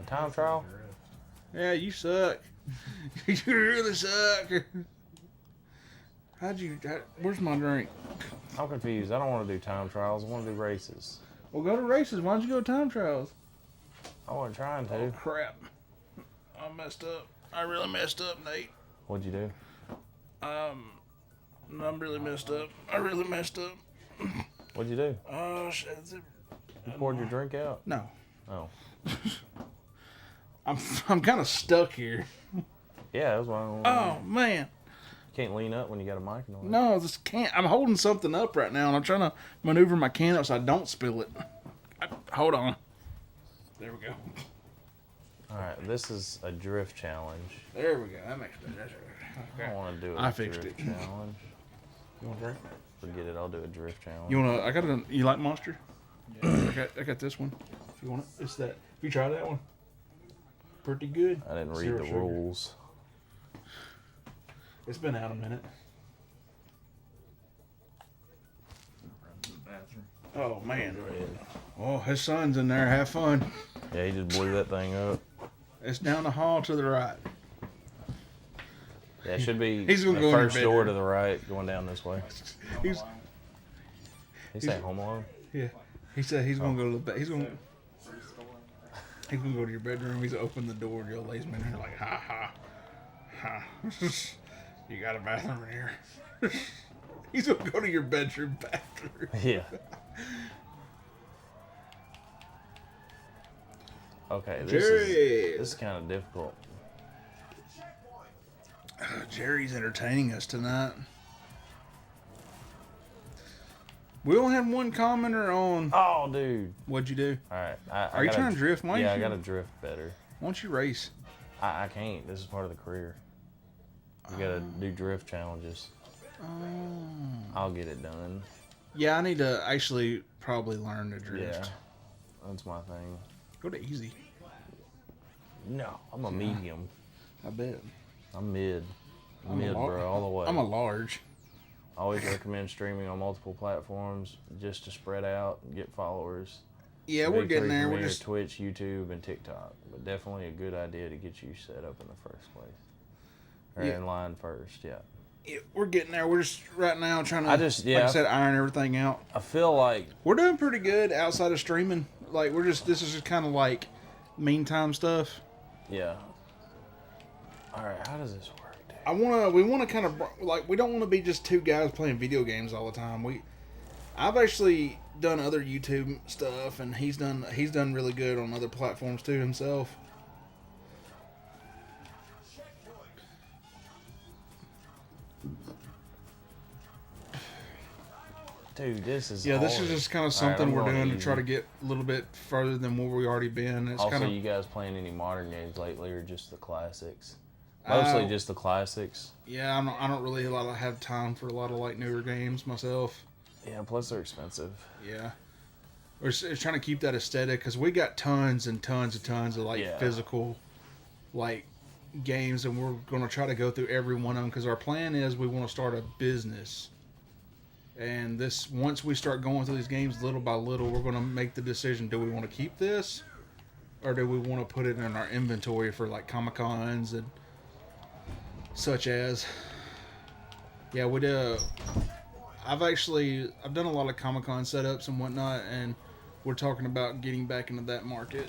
A time trial? Yeah, you suck. You really suck. Where's my drink? I'm confused. I don't want to do time trials. I want to do races. Well, go to races. Why don't you go to time trials? I wasn't trying Oh to. crap! I messed up. I really messed up, Nate. What'd you do? I'm really messed up. I really messed up. What'd you do? Oh shit! You poured your drink out? No, Oh. I'm kind of stuck here. Yeah, that's why. Oh man, You can't lean up when you got a mic on. no, I just can't. I'm holding something up right now, and I'm trying to maneuver my can up so I don't spill it. Hold on. There we go. All right, this is a drift challenge. There we go. That makes better. That's I right. don't want to do a I fixed drift it. challenge. You want a drink? Forget it. I'll do a drift challenge. You wanna? I got a. You like Monster? I got this one. If you want it, it's that. You try that one. Pretty good. I didn't read Zero the sugar. rules. It's been out a minute. Oh man. Oh, his son's in there. Have fun. Yeah, he just blew that thing up. It's down the hall to the right. Yeah, it should be He's gonna the go in your first door to bedroom. the right, going down this way. He's He said Home Alone. yeah. He said he's gonna go to the back. He's gonna go to your bedroom. He's gonna open the door and your lady's in there like ha ha ha. You got a bathroom in here. He's gonna go to your bedroom bathroom. Yeah. Okay, this Jerry. is kind of difficult. Jerry's entertaining us tonight. We only had one commenter on. Oh, dude. What'd you do? All right. Are you trying to drift? Why Yeah, I you- got to drift better. Why don't you race? I can't. This is part of the career. You got to do drift challenges. I'll get it done. Yeah, I need to actually probably learn to drift. Yeah. That's my thing. Go to easy. No, I'm a medium. I bet. I'm mid. I'm Mid, a lar- bro, all the way. I'm a large. I always recommend streaming on multiple platforms just to spread out and get followers. Yeah, we're Big getting three there. for We're me are just Twitch, YouTube, and TikTok. But definitely a good idea to get you set up in the first place. Or Yeah. in line first, yeah. we're getting there. We're just right now trying to, I just- like I yeah. said, iron everything out. I feel like, We're doing pretty good outside of streaming. Like this is just kind of like meantime stuff. yeah. Alright, how does this work, dude? We want to kind of like, we don't want to be just two guys playing video games all the time. I've actually done other YouTube stuff, and he's done really good on other platforms too himself. Dude, this is Yeah, this hard. is just kind of All right, something I'm we're going doing to easy. try to get a little bit further than where we already been. It's Also, kind of you guys playing any modern games lately, or just the classics? Mostly just the classics. yeah. I don't really have time for a lot of like newer games myself. Yeah, plus they're expensive. Yeah, we're trying to keep that aesthetic because we got tons and tons and tons of like Yeah. physical like games, and we're going to try to go through every one of them because our plan is we want to start a business. And once we start going through these games little by little, we're going to make the decision: do we want to keep this, or do we want to put it in our inventory for like Comic-Cons and such as? Yeah, we do. I've done a lot of Comic-Con setups and whatnot, and we're talking about getting back into that market.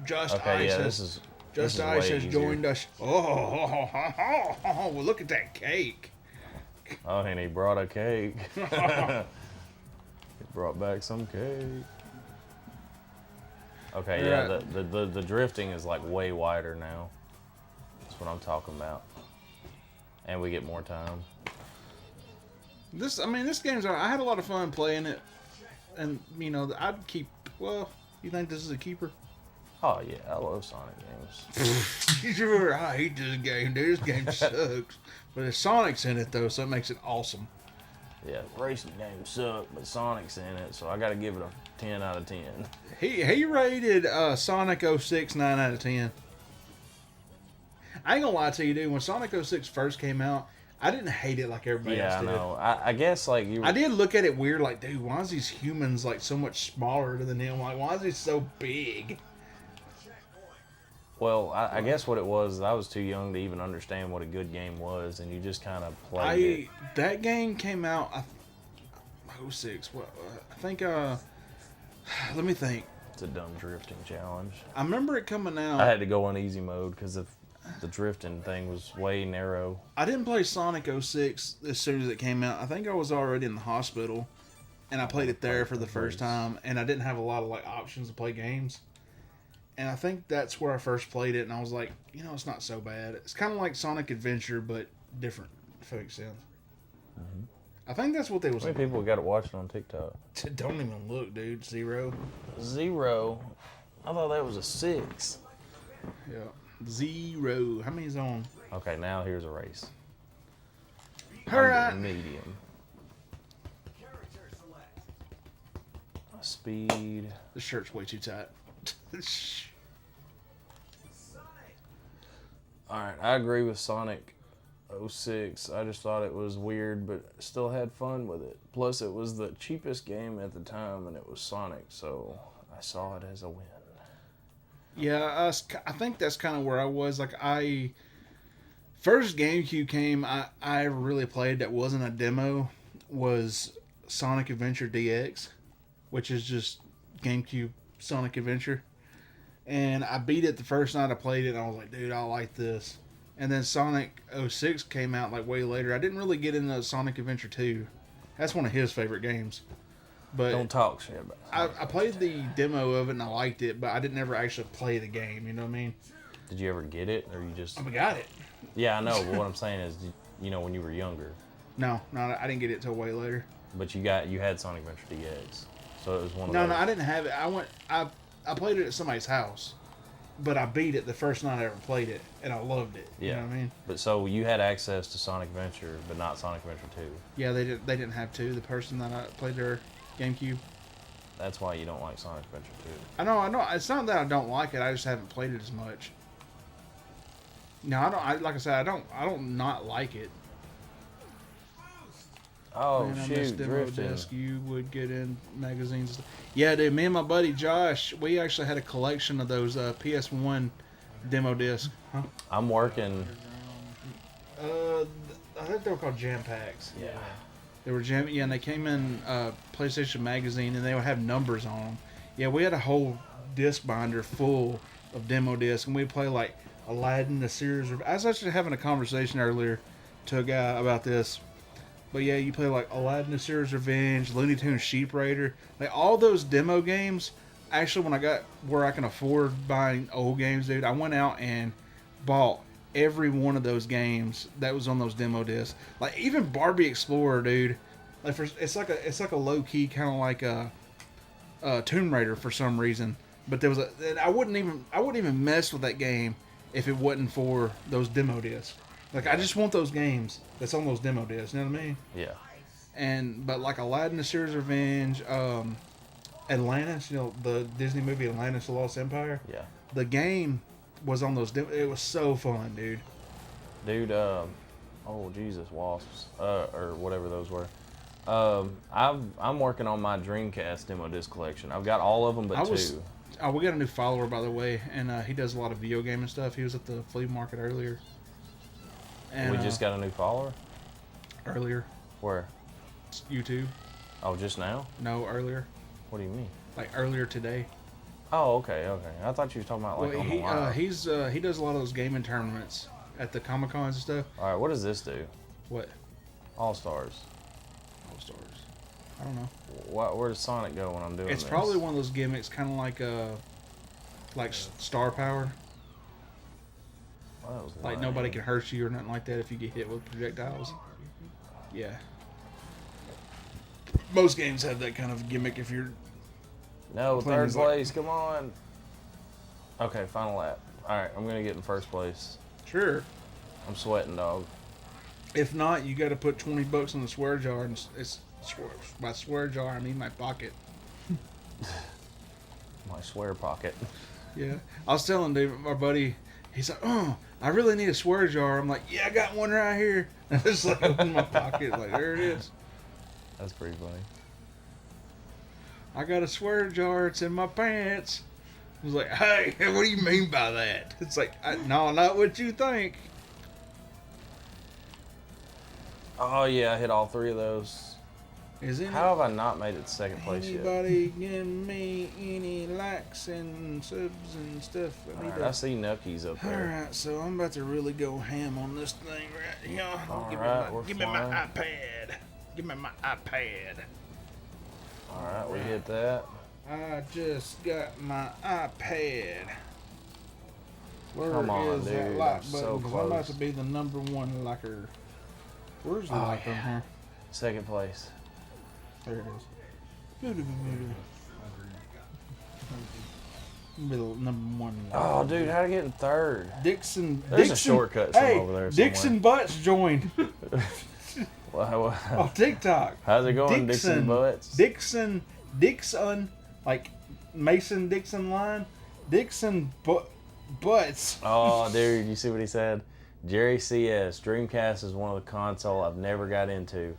Just Okay, Ice yeah, has, this is Just way Ice has easier. joined us. Oh, well, look at that cake. Oh, and he brought a cake. He brought back some cake. Okay, yeah, Alright. the drifting is like way wider now. That's what I'm talking about. And we get more time. This game's. I had a lot of fun playing it, and I'd keep. Well, you think this is a keeper? Oh yeah, I love Sonic games. Sure, I hate this game, dude. This game sucks. But there's Sonic's in it though, so it makes it awesome. Yeah, racing games suck, but Sonic's in it, so I gotta give it a 10 out of 10. He rated Sonic 06 9 out of 10. I ain't gonna lie to you, dude. When Sonic 06 first came out, I didn't hate it like everybody Yeah, I else did. know. I guess like you. I did look at it weird, like, dude, why is these humans like so much smaller than him? Like, why is he so big? Well, I guess what it was, I was too young to even understand what a good game was, and you just kind of played it. That game came out 06. What I think. Let me think. It's a dumb drifting challenge. I remember it coming out. I had to go on easy mode because the drifting thing was way narrow. I didn't play Sonic 06 as soon as it came out. I think I was already in the hospital, and I played it there for the first time, and I didn't have a lot of like options to play games. And I think that's where I first played it, and I was like, it's not so bad. It's kind of like Sonic Adventure, but different, if that makes sense. Mm-hmm. I think that's what they was. How many people got it watching on TikTok? Don't even look, dude. 0. 0. I thought that was a 6. Yeah. 0. How many's on? Okay, now here's a race. All right. I'm doing medium. Speed. The shirt's way too tight. Alright, I agree with Sonic 06. I just thought it was weird, but still had fun with it. Plus, it was the cheapest game at the time, and it was Sonic, so I saw it as a win. Yeah, I think that's kind of where I was. Like, first GameCube came, I ever really played that wasn't a demo was Sonic Adventure DX, which is just GameCube Sonic Adventure. And I beat it the first night I played it, and I was like, dude, I like this. And then Sonic 06 came out like way later. I didn't really get into Sonic Adventure 2. That's one of his favorite games. But Don't talk shit about it. I played the demo of it and I liked it, but I didn't ever actually play the game, you know what I mean? Did you ever get it, or you just... I got it. Yeah, I know, but what I'm saying is, when you were younger, No, I didn't get it till way later. but you had Sonic Adventure DX, so it was one of No, those... no, I didn't have it. I played it at somebody's house, but I beat it the first night I ever played it, and I loved it. Yeah. You know what I mean? But so you had access to Sonic Adventure, but not Sonic Adventure 2. Yeah, they didn't have to. The person that I played their GameCube. That's why you don't like Sonic Adventure 2. I know. It's not that I don't like it. I just haven't played it as much. No, I don't. Like I said, I don't not like it. Oh Man, I miss shoot, Demo drifting. Disc. You would get in magazines and stuff. Yeah, dude, me and my buddy Josh, we actually had a collection of those PS1 demo discs. Huh? I'm working. I think they were called Jam Packs. Yeah. They were jam, yeah, and they came in PlayStation Magazine, and they would have numbers on them. Yeah, we had a whole disc binder full of demo discs, and we'd play like Aladdin, the series. I was actually having a conversation earlier to a guy about this. But yeah, you play like Aladdin, the Series Revenge, Looney Tunes Sheep Raider, like all those demo games. Actually, when I got where I can afford buying old games, dude, I went out and bought every one of those games that was on those demo discs. Like even Barbie Explorer, dude. Like it's like a low key kind of like a Tomb Raider for some reason. But there was I wouldn't even mess with that game if it wasn't for those demo discs. Like I just want those games that's on those demo discs. You know what I mean? Yeah. But like Aladdin, the Series Revenge, Atlantis, you know, the Disney movie Atlantis, the Lost Empire. Yeah. The game was on those. It was so fun, dude. Dude, oh Jesus, wasps, or whatever those were. I'm working on my Dreamcast demo disc collection. I've got all of them but two. Oh, we got a new follower, by the way, and he does a lot of video game and stuff. He was at the flea market earlier. And We just got a new follower. earlier. Where? YouTube. Oh, just now? No, earlier. What do you mean? Like earlier today. Oh, okay. I thought you were talking about like Well, on the live. he does a lot of those gaming tournaments at the Comic Cons and stuff. All right, what does this do? What? All Stars. All Stars. I don't know. Where does Sonic go when I'm doing It's this? probably one of those gimmicks, kind of like Star Power. Oh, that was Like lame. nobody can hurt you or nothing like that if you get hit with projectiles. Yeah. Most games have that kind of gimmick if you're. No, playing third these, like- place. Come on. Okay, final lap. All right, I'm gonna get in first place. Sure. I'm sweating, dog. If not, you got to put $20 in the swear jar, and it's by swear jar I mean my pocket. My swear pocket. Yeah. I was telling Dave, our buddy, he's like, "Oh, I really need a swear jar." I'm like, "Yeah, I got one right here." And it's like in my pocket, like there it is. That's pretty funny. I got a swear jar. It's in my pants. I was like, "Hey, what do you mean by that?" It's like, "No, not what you think." Oh yeah, I hit all three of those. Is it? How have I not made it to second place yet? Anybody give me any likes and subs and stuff? Alright, I see Nuckies up there. Alright, so I'm about to really go ham on this thing right here. Alright, we're Give me my flying. iPad. Give me my iPad. Alright, we hit that. I just got my iPad. Where Come on, is that dude, like I'm button? so 'Cause I'm about close. to be the number one liker. Where's the Oh, like on yeah. here? Second place. There it is. Be the number one. Oh, dude, how'd I get in third? Dixon. There's a Dixon, shortcut from hey, over there somewhere. Dixon Butts joined on TikTok. How's it going, Dixon Butts? Dixon, like Mason Dixon line. Dixon Butts. Oh, dude, you see what he said? Jerry CS, Dreamcast is one of the console I've never got into.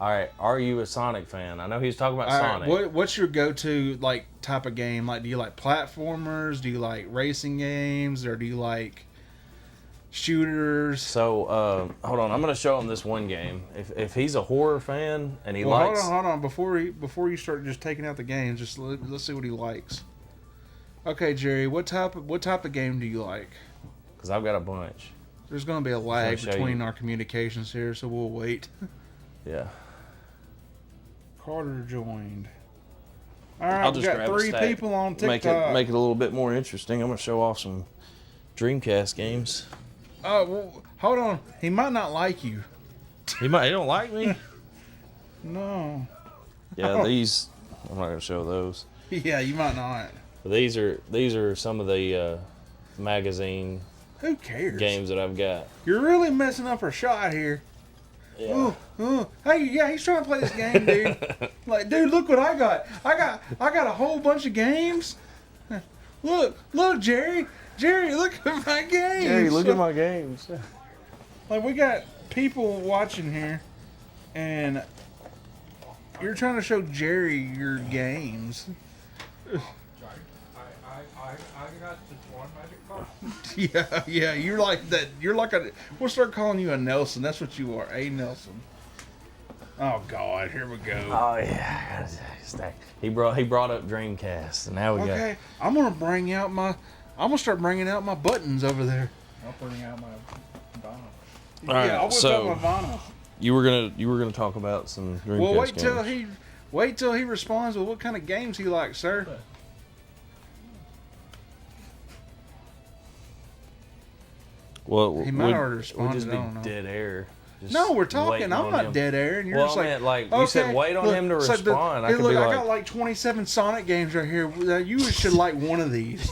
All right, are you a Sonic fan? I know he was talking about All right, Sonic. what's your go-to like type of game? Like, do you like platformers? Do you like racing games, or do you like shooters? So, hold on, I'm gonna show him this one game. If he's a horror fan and he likes, Hold on. Before you start just taking out the games, just let's see what he likes. Okay, Jerry, what type of game do you like? because I've got a bunch. There's going to be a lag show between you. our communications here, so we'll wait. Yeah. Carter joined. All right, I'll we just got grab a 3 stack. people on TikTok. Make it a little bit more interesting. I'm gonna show off some Dreamcast games. Oh, well, hold on. He might not like you. He don't like me. No. Yeah, these. I'm not gonna show those. Yeah, you might not. But these are some of the magazine Who cares? games that I've got. You're really messing up our shot here. Yeah. Hey, yeah, he's trying to play this game, dude. Like, dude, look what I got. I got a whole bunch of games. Look, Jerry, look at my games. Jerry, look at my games. Like, we got people watching here, and You're trying to show Jerry your games. I got this one magic card. Yeah. You're like that. You're like a. We'll start calling you a Nelson. That's what you are, a Nelson. Oh God, here we go. Oh yeah, he brought up Dreamcast, and now we Okay, I'm gonna start bringing out my buttons over there. I'll bring out my Donna. All right, I'll whip so- out my vinyl. You were gonna talk about some Dreamcast Well, games. wait till he responds with what kind of games he likes, sir. Well, He might we'd- already we'd responded, just I be don't know. dead air. Just No, we're talking. waiting I'm on not him. dead air, and you're Well, just I like, meant, like, you said wait on him to it's like respond. I hey, could look, be I like- got like 27 Sonic games right here. You should like one of these.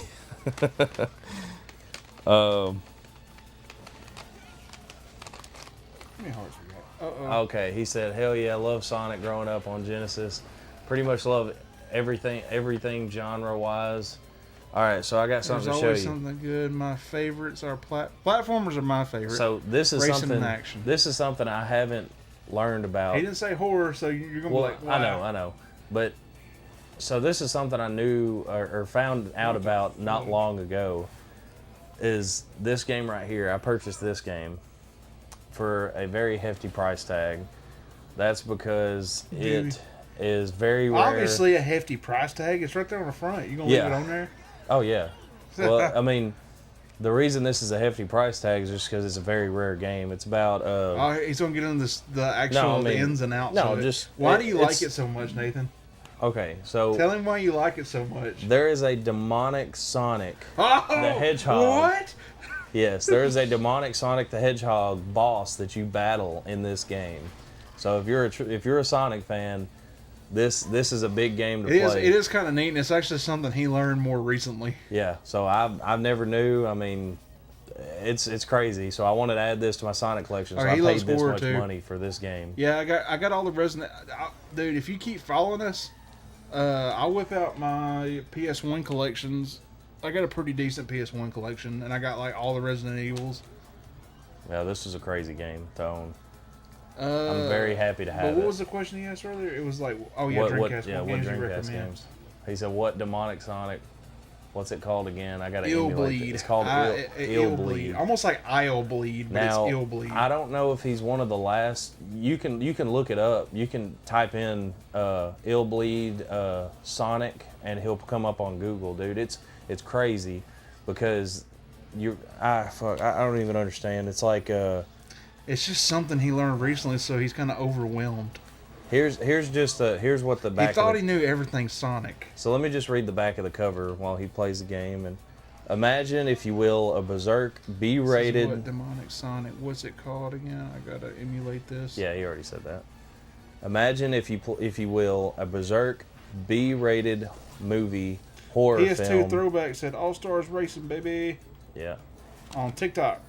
How many hearts we got? Uh-oh. Okay, he said, "Hell yeah, I love Sonic growing up on Genesis. Pretty much love everything genre-wise." All right, so I got There's something to show always you. something good. My favorites are platformers are my favorite. So this is Racing something. in action. This is something I haven't learned about. He didn't say horror, so you're gonna Well, be like, wow. I know, but so this is something I knew or found out about not long ago. Is this game right here? I purchased this game for a very hefty price tag. That's because Dude. it is very rare. Obviously, a hefty price tag. It's right there on the front. You gonna Yeah. leave it on there? Oh yeah. Well, I mean, the reason this is a hefty price tag is just because it's a very rare game. It's about Oh, he's gonna get into the actual mean, ins and outs. no, of it. just- why do you like it's- it so much, Nathan? okay. So Tell him why you like it so much. there is a demonic Sonic. Oh, The Hedgehog. What? Yes, there is a demonic Sonic the Hedgehog boss that you battle in this game. So if you're a Sonic fan, this is a big game to It is. play. It is kind of neat, and it's actually something he learned more recently. Yeah. So I've never knew. I mean, it's crazy. So I wanted to add this to my Sonic collection. So Oh, I he paid loves this horror, much too. money for this game. Yeah, I got all the Resident. Dude, if you keep following us, I'll whip out my PS1 collections. I got a pretty decent PS1 collection, and I got like all the Resident Evils. Yeah, this is a crazy game to own. Uh, I'm very happy to But have what it. was the question he asked earlier? It was like, oh yeah, what Dreamcast. yeah, what what games you Dreamcast recommend? games? He said, "What demonic Sonic? What's it called again? I got to Ill emulate Bleed. it. It's called Ill Bleed." Almost like I'll Bleed, but Now, it's Ill Bleed. I don't know if he's one of the last. You can look it up. You can type in Ill Bleed Sonic, and he'll come up on Google, dude. It's crazy because I don't even understand. It's like It's just something he learned recently, so he's kind of overwhelmed. here's what the back. He thought of he knew everything Sonic. So let me just read the back of the cover while he plays the game, and imagine, if you will, a Berserk This is B-rated. what demonic Sonic? What's it called again? I gotta emulate this. Yeah, he already said that. Imagine, if you will, a Berserk B-rated movie horror PS2 film. throwback said All Stars Racing, baby, Yeah. on TikTok.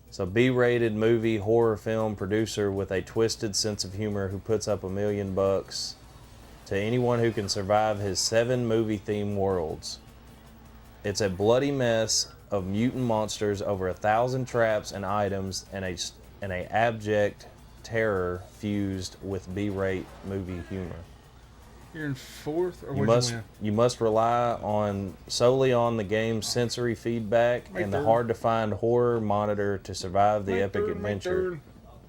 So B-rated movie horror film producer with a twisted sense of humor who puts up $1 million to anyone who can survive his 7 movie themed worlds. It's a bloody mess of mutant monsters, over 1,000 traps and items, and a abject terror fused with B-rate movie humor. You're in fourth, or You what'd must you win? you must rely solely on the game's sensory feedback Make and the third. hard-to-find horror monitor to survive the Make epic third, make adventure.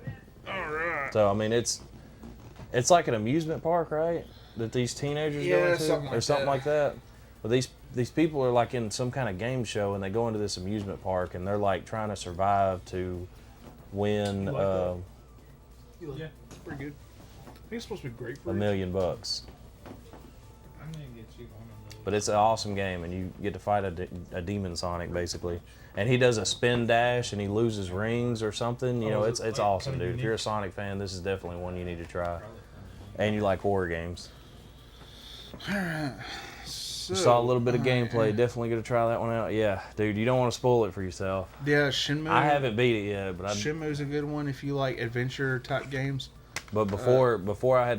third. All right. So I mean, it's like an amusement park, right? That these teenagers Yeah, go into, something or like something that. like that. But these people are like in some kind of game show, and they go into this amusement park, and they're like trying to survive to win You like that? Yeah, it's pretty good. I think it's supposed to be great for $1 you. million. I'm gonna get you one of those. But it's an awesome game, and you get to fight a demon Sonic basically. And he does a spin dash, and he loses rings or something. You know, is it's it like awesome, kinda dude. If unique? you're a Sonic fan, this is definitely one you need to try. And you like horror games. So, You saw a little bit of uh, gameplay. Definitely gonna try that one out. Yeah, dude, you don't want to spoil it for yourself. Yeah, Shenmue. I haven't beat it yet, but Shenmue's a good one if you like adventure type games. But before I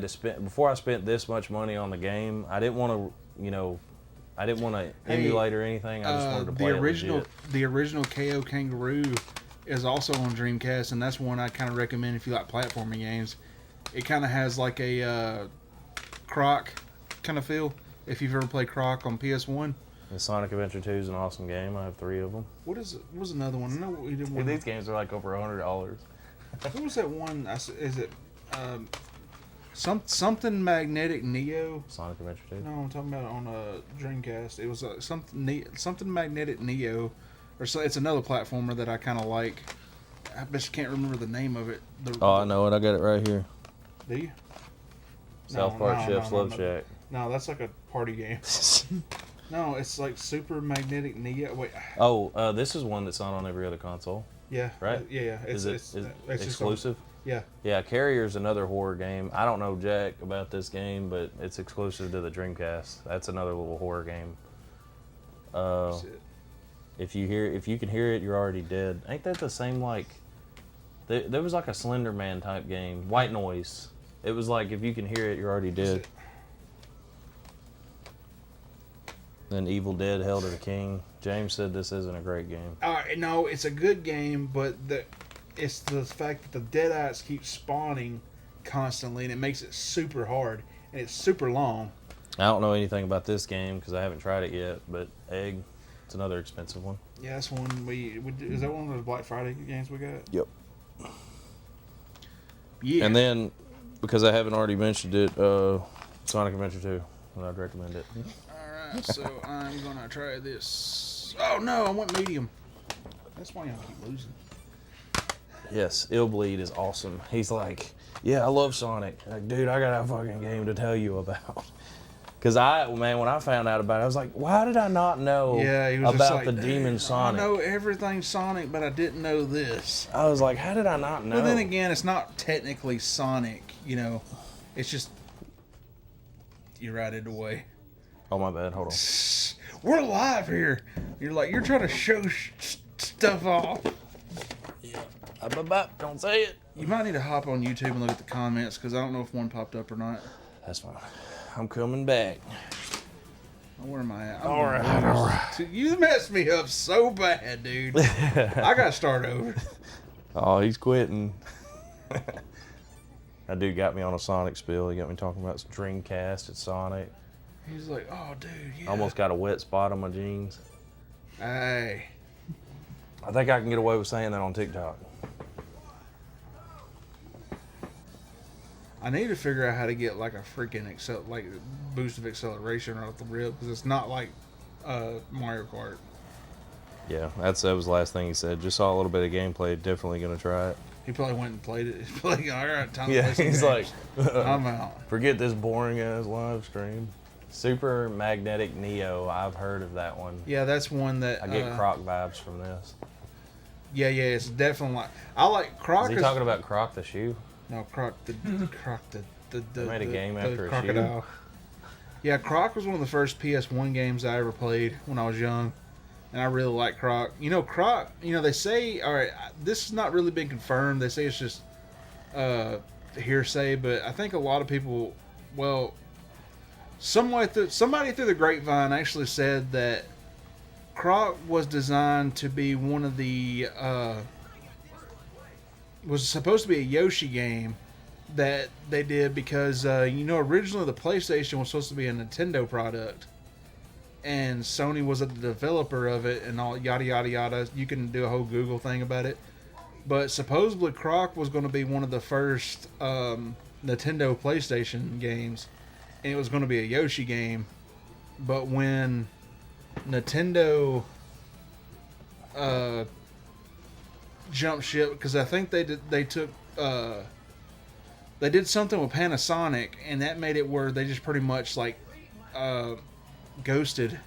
spent this much money on the game, I didn't want to, I didn't want to Hey, emulate or anything. I just wanted to the play original, it legit. the original KO Kangaroo is also on Dreamcast, and that's one I kind of recommend if you like platforming games. It kind of has like a Croc kind of feel. If you've ever played Croc on PS1. The Sonic Adventure 2 is an awesome game. I have 3 of them. What is it? What was another one? I know we did one. These games are like over $100. What was that one? Is it something Magnetic Neo? Sonic Adventure 2? No, I'm talking about on a Dreamcast. It was something Magnetic Neo, or so. It's another platformer that I kind of like. I just can't remember the name of it. Oh, I know it. I got it right here. Do you? South Park Chef's Love Shack. No, that's like a party game. No, it's like Super Magnetic Neo. Wait. Oh, this is one that's not on every other console, Yeah. right? Yeah. Is it it's just on- exclusive? Yeah. Yeah, Carrier's another horror game. I don't know jack about this game, but it's exclusive to the Dreamcast. That's another little horror game. That's it. If you can hear it, you're already dead. Ain't that the same like? There was like a Slender Man type game, White Noise. It was like if you can hear it, you're already dead. Then Evil Dead, Hell to the King. James said this isn't a great game. No, it's a good game, but it's the fact that the Deadites keep spawning constantly, and it makes it super hard, and it's super long. I don't know anything about this game because I haven't tried it yet, but Egg, it's another expensive one. Yeah, that's one we is that one of those Black Friday games we got? Yep. Yeah. And then, because I haven't already mentioned it, Sonic Adventure 2, and I'd recommend it. Alright, so I'm gonna try this. Oh no, I went medium. That's why y'all keep losing. Yes, Illbleed is awesome. He's like, yeah, I love Sonic. Like, dude, I got a fucking game to tell you about. Because when I found out about it, I was like, why did I not know Yeah, he was just about like, the Demon Sonic? I know everything Sonic, but I didn't know this. I was like, how did I not know? But then again, it's not technically Sonic, you know. It's just you ride it away. Oh, my bad. Hold on. We're live here. You're trying to show stuff off. Don't say it. You might need to hop on YouTube and look at the comments because I don't know if one popped up or not. That's fine. I'm coming back. Where am I at? All right. You messed me up so bad, dude. I gotta start over. Oh, he's quitting. That dude got me on a Sonic spill. He got me talking about Dreamcast at Sonic. He's like, oh, dude, yeah. Almost got a wet spot on my jeans. Hey. I think I can get away with saying that on TikTok. I need to figure out how to get like a freaking boost of acceleration right off the rip because it's not like Mario Kart. Yeah, that was the last thing he said. Just saw a little bit of gameplay. Definitely gonna try it. He probably went and played it. He's probably like, all right, time to Yeah, play some he's games. like, I'm out. forget this boring ass live stream. Super Magnetic Neo. I've heard of that one. Yeah, that's one that I get Croc vibes from this. Yeah, it's definitely like I like Croc. Is he talking about Croc the shoe? No, Croc the They made a game after a crocodile. Yeah, Croc was one of the first PS1 games I ever played when I was young, and I really like Croc. You know, Croc. You know, they say, all right, this has not really been confirmed. They say it's just hearsay, but I think a lot of people, well, somebody through the grapevine actually said that Croc was designed to be one of the was supposed to be a Yoshi game that they did because originally the PlayStation was supposed to be a Nintendo product and Sony was the developer of it and all yada yada yada. You can do a whole Google thing about it, but supposedly Croc was going to be one of the first Nintendo PlayStation games, and it was going to be a Yoshi game. But when Nintendo jumped ship, because I think they did something with Panasonic, and that made it where they just pretty much like ghosted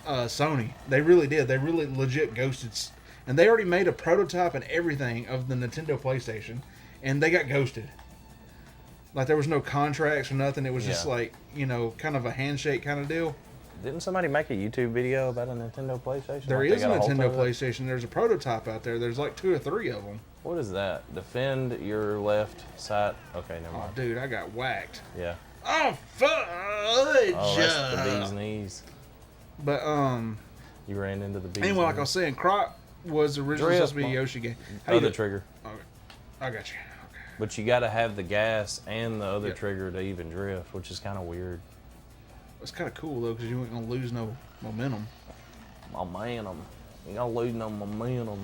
Sony. They really did. They really legit ghosted, and they already made a prototype and everything of the Nintendo PlayStation, and they got ghosted. Like there was no contracts or nothing. It was just like, kind of a handshake kind of deal. Didn't somebody make a YouTube video about a Nintendo PlayStation? There Like is a they got hold Nintendo of it? PlayStation. There's a prototype out there. There's like 2 or 3 of them. What is that? Defend your left side. Okay, never Oh, mind. dude, I got whacked. Yeah. Oh, fudge! Oh, that's the bee's knees. But, You ran into the bee's anyway, like I knees. was saying, Croc was originally supposed to be a Yoshi game. How you Other doing? trigger. Okay. I got you. But you got to have the gas and the other Yep. trigger to even drift, which is kind of weird. It's kind of cool though, because you ain't gonna lose no momentum. Momentum. You gotta lose no momentum.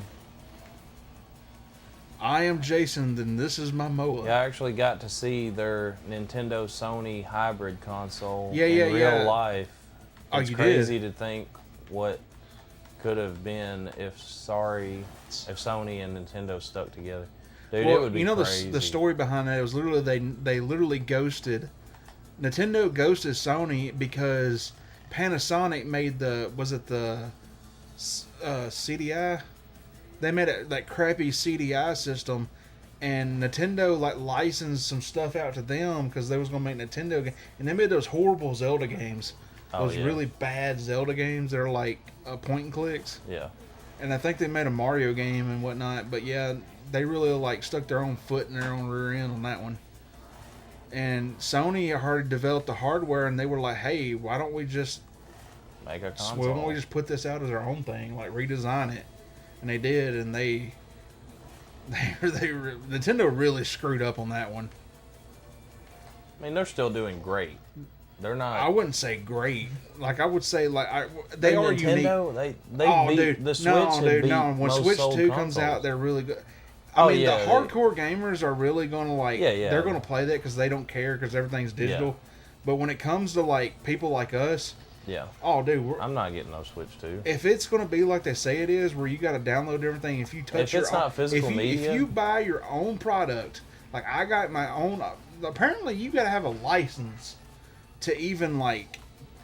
I am Jason, then this is my MOA. Yeah, I actually got to see their Nintendo Sony hybrid console Yeah, in yeah, real yeah. life. Oh, It's you crazy to think what could have been if Sony and Nintendo stuck together. Dude, it would be you know crazy. the story behind that was literally they literally ghosted Nintendo ghosted Sony because Panasonic made the CDI. They made that crappy CDI system, and Nintendo like licensed some stuff out to them because they was gonna make Nintendo games, and they made those horrible Zelda games. Oh, Those yeah. really bad Zelda games that are like point and clicks. Yeah. And I think they made a Mario game and whatnot, but yeah, they really like stuck their own foot in their own rear end on that one. And Sony already developed the hardware, and they were like, "Hey, why don't we just Make a console. why don't we just put this out as our own thing, like redesign it?" And they did, and Nintendo really screwed up on that one. I mean, they're still doing great. They're not. I wouldn't say great. Like I would say, like they are unique. Nintendo, they Oh, beat dude, the Switch. no, had dude, beat no. When most Switch sold 2 comes consoles. out, they're really good. Oh, I mean, yeah, the hardcore gamers are really gonna like. Yeah, yeah. They're gonna play that because they don't care because everything's digital. Yeah. But when it comes to like people like us, Yeah, oh, dude, I'm not getting no Switch 2. if it's gonna be like they say it is, where you got to download everything, if you touch If your it's own, not physical if media- you buy your own product, like I got my own. Apparently, you got to have a license to even like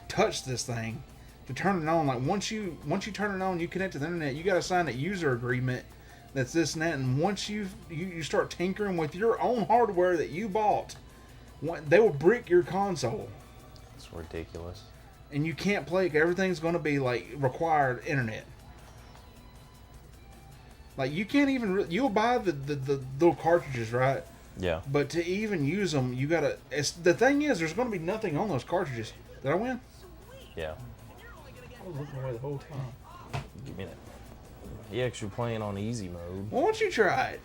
touch this thing to turn it on. Like once you turn it on, you connect to the internet. You got to sign a user agreement that's this and that. And once you start tinkering with your own hardware that you bought, they will brick your console, It's ridiculous. and you can't play. Everything's going to be like required internet. Like you can't even. You'll buy the little cartridges, right? Yeah. But to even use them, you gotta. The thing is, there's going to be nothing on those cartridges. Did I win? Yeah. I was looking away the whole time. Give me that. Yeah, 'cause you're playing on easy mode. Why don't you try it?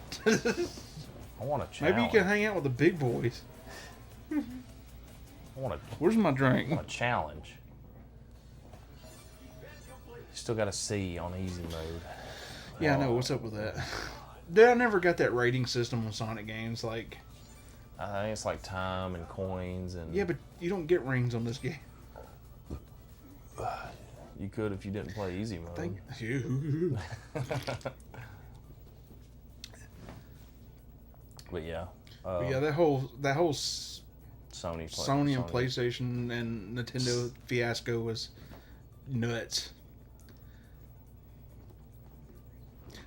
I want a challenge. Maybe you can hang out with the big boys. I want Where's my drink? a challenge. You still got a C on easy mode. Yeah, I know. What's up with that? Dude, I never got that rating system on Sonic games. Like, I think it's like time and coins and. yeah, but you don't get rings on this game. You could if you didn't play easy mode. Thank you. But yeah. But yeah, that whole Sony Sony and PlayStation and Nintendo fiasco was nuts.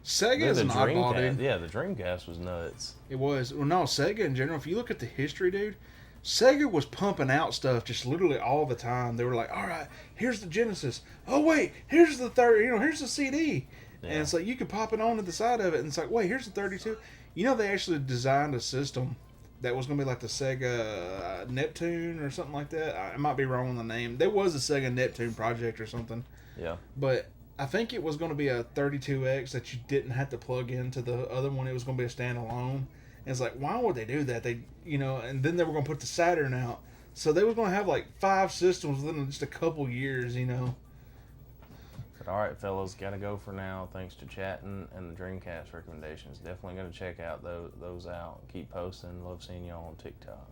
Sega Yeah, is the an oddball, Dreamcast. dude. Yeah, the Dreamcast was nuts. It was. Well, no, Sega in general, if you look at the history, dude, Sega was pumping out stuff just literally all the time. They were like, all right, here's the Genesis. Oh, wait, here's the here's the CD. Yeah. And it's like, you could pop it on to the side of it, and it's like, wait, here's the 32. You know, they actually designed a system that was going to be like the Sega Neptune or something like that. I might be wrong on the name. There was a Sega Neptune project or something. Yeah. But I think it was going to be a 32X that you didn't have to plug into the other one. It was going to be a standalone. And it's like, why would they do that? They, and then they were going to put the Saturn out. So they were going to have like 5 systems within just a couple years, But all right, fellas, gotta go for now. Thanks to chatting and the Dreamcast recommendations. Definitely gonna check out those out. Keep posting. Love seeing y'all on TikTok.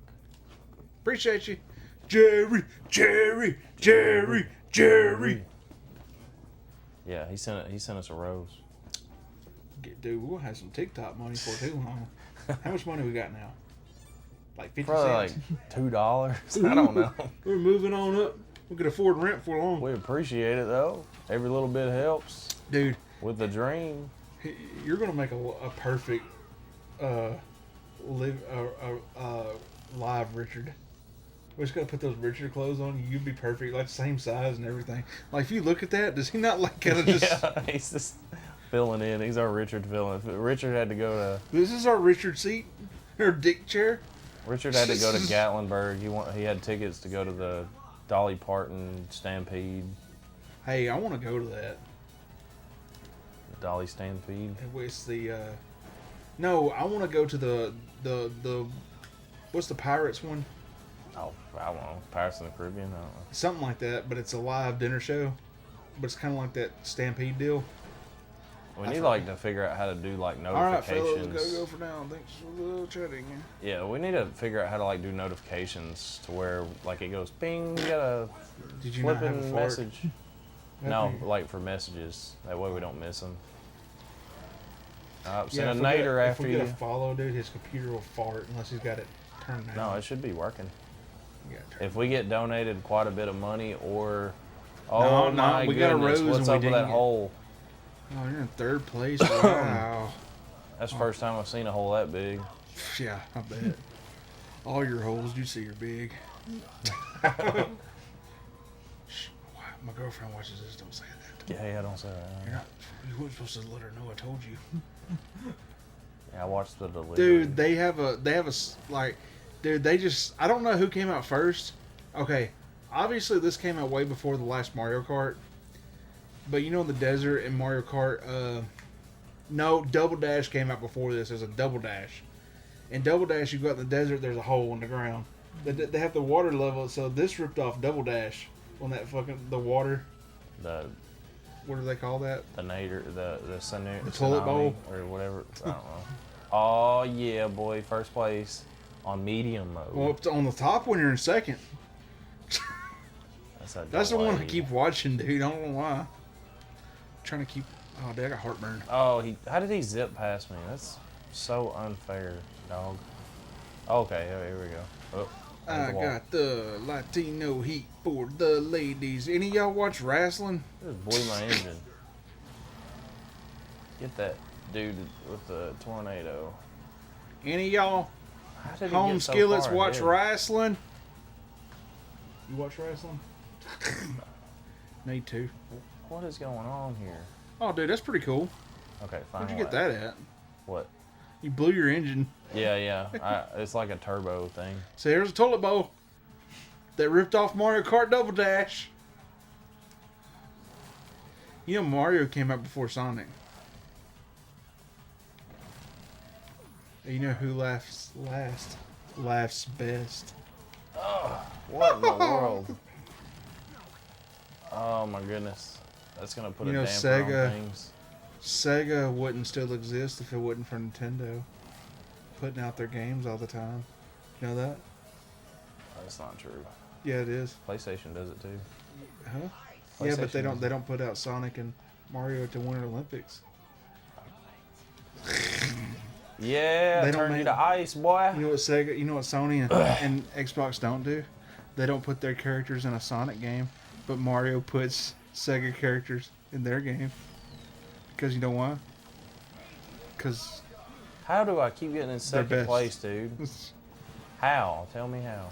Appreciate you. Jerry. Yeah, he sent us a rose. Dude, we're going to have some TikTok money for too long. How much money we got now? Like 50 Probably cents? like $2. I don't know. We're moving on up. We could afford rent for long. We appreciate it though. Every little bit helps Dude, with the dream. you're going to make a perfect live Richard. We just gotta put those Richard clothes on. You'd be perfect, like same size and everything. Like if you look at that, does he not like kind of just? Yeah, he's just filling in. He's our Richard filling. Richard had to go to. This is our Richard seat, or dick chair. Richard had to go to Gatlinburg. He had tickets to go to the Dolly Parton Stampede. Hey, I want to go to that. Dolly Stampede. It's the No, I want to go to the what's the Pirates one? Oh, I don't know. Pirates in the Caribbean. I don't know. Something like that, but it's a live dinner show. But it's kind of like that Stampede deal. We need like to figure out how to do like All right, fellas, notifications. gotta go for now. Thanks for the chatting. Yeah, we need to figure out how to like do notifications to where like it goes ping. You got a Did you not have a flipping fart? message. No, like for messages. That way we don't miss them. Send a nader if after we you. get a follow, dude, his computer will fart unless he's got it turned down. No, it should be working. You gotta turn If we get donated quite a bit of money, or No, oh my we got a goodness, rose what's and we up with that didn't get- hole? Oh, you're in third place. Wow. That's the first time I've seen a hole that big. Yeah, I bet. All your holes you see are big. Shh, my girlfriend watches this. Don't say that. Yeah, I don't say that. You're not. You weren't supposed to let her know I told you. Yeah, I watched the delivery. Dude, they have a like, dude, they just, I don't know who came out first. Okay, obviously this came out way before the last Mario Kart. But you know in the desert in Mario Kart, no, Double Dash came out before this. There's a Double Dash. In Double Dash, you go out in the desert, there's a hole in the ground. They have the water level, so this ripped off Double Dash on that fucking, the water. the What do they call that? nader, the The toilet bowl? or whatever. I don't know. Oh yeah, boy, first place on medium mode. Well, up to, on the top one, you're in second. That's the one I delay. keep watching, dude. I don't know why. I'm trying to keep. Oh, dude, I got heartburn. Oh, how did he zip past me? That's so unfair, dog. Okay, here we go. Oh, I there's the wall. got the Latino heat for the ladies. Any of y'all watch wrestling? Just blew my engine. Get that dude with the tornado. Any of y'all How did he home get so skillets far watch ahead? wrestling? You watch wrestling? Need to. What is going on here? Oh, dude, that's pretty cool. Okay, fine. Where'd you get that at? What? You blew your engine. Yeah. It's like a turbo thing. So here's a toilet bowl that ripped off Mario Kart Double Dash. You know Mario came out before Sonic. You know who laughs last? Laughs best. What in the world? Oh my goodness. That's gonna put You a know, damper Sega- on things. Sega wouldn't still exist if it wasn't for Nintendo putting out their games all the time. You know that? That's not true. Yeah, it is. PlayStation does it too. Huh? Yeah, but PlayStation they don't. does They don't put out Sonic and Mario to Winter Olympics. Yeah, They don't turn you make- to ice, boy. You know what Sega? You know what Sony and Xbox don't do? They don't put their characters in a Sonic game, but Mario puts Sega characters in their game. Because you know why? Because How do I keep getting in second best. place, dude? How? Tell me how.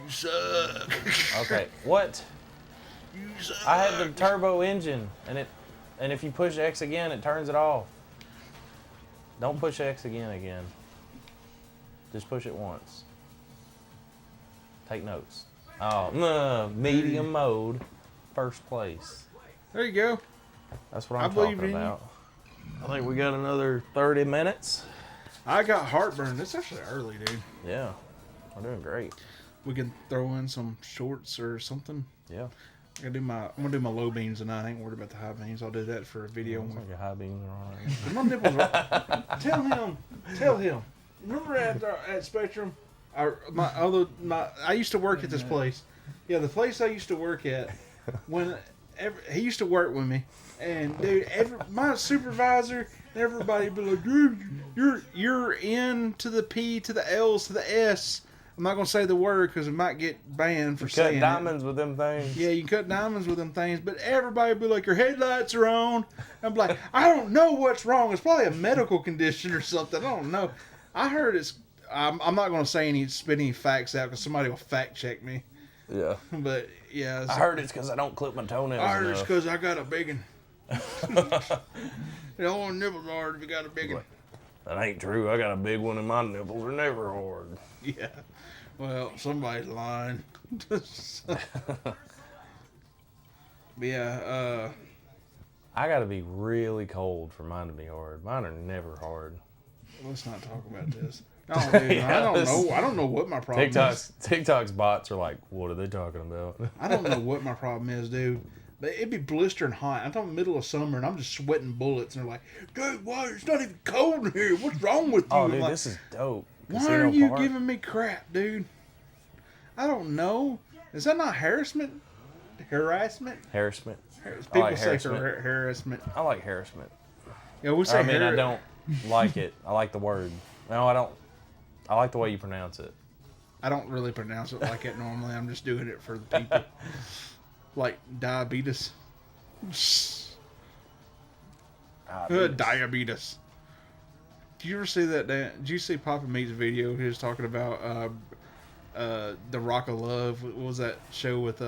you suck. Okay, what? You suck. I had the turbo engine, and if you push X again, it turns it off. Don't push X again. Just push it once. Take notes. Oh, no, medium mode, first place. There you go. That's what I I'm believe talking in you. about. I think we got another 30 minutes. I got heartburn. It's actually early, dude. Yeah, we're doing great. We can throw in some shorts or something. Yeah, I'm gonna do my low beans tonight. I ain't worried about the high beans. I'll do that for a video. looks like a high beams are on it. My nipples are. Tell him. Remember at Spectrum, I used to work at this place. Yeah, the place I used to work at. He used to work with me, and dude, my supervisor, everybody be like, dude, you're in to the P to the L's to the S. I'm not gonna say the word because it might get banned for Cut saying it. diamonds with them things. Yeah, you can cut diamonds with them things, but everybody be like, your headlights are on. I'm like, I don't know what's wrong. It's probably a medical condition or something. I don't know. I heard it's. I'm not going to say spit any facts out because somebody will fact check me. Yeah. But yeah, I heard it's because I don't clip my toenails I heard it's enough. because I got a big one. The only nipples hard if you got a big one. That ain't true. I got a big one and my nipples are never hard. Yeah. Well, somebody's lying. But yeah, I gotta be really cold for mine to be hard. Mine are never hard. Let's not talk about this. Oh, dude, Yeah, I don't this- know. I don't know what my problem is. TikTok's bots are like, what are they talking about? I don't know what my problem is, dude. But it'd be blistering hot. I'm talking middle of summer, and I'm just sweating bullets. And they're like, dude, why? It's not even cold in here. What's wrong with you? Oh, I'm dude, like, this is dope. why Casino are you Park. giving me crap, dude? I don't know. Is that not harassment? Harassment? Harassment? People like say harassment. harassment. I like harassment. Yeah, we say I mean, I don't like it. I like the word. No, I don't. I like the way you pronounce it. I don't really pronounce it like it normally. I'm just doing it for the people. Like diabetes. Diabetes. Did you ever see that? Did you see Papa Meat's video? He was talking about the Rock of Love. What was that show with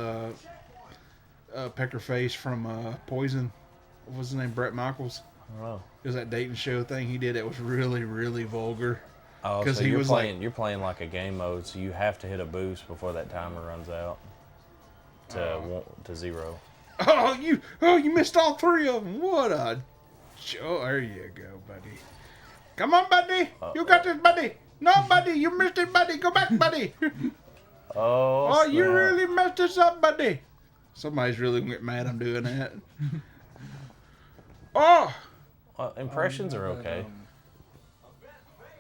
Peckerface from Poison? What was his name? Brett Michaels. I don't know. It was that dating show thing he did. It was really, really vulgar. Oh, 'Cause so he you're was playing. You're playing like a game mode, so you have to hit a boost before that timer runs out to 0. Oh, you missed all 3 of them. What a there you go, buddy. Come on, buddy. You got this, buddy. No, buddy, you missed it, buddy. Go back, buddy. Oh, you snap. really messed this up, buddy. Somebody's really gonna get mad I'm doing that. Oh, Impressions are okay.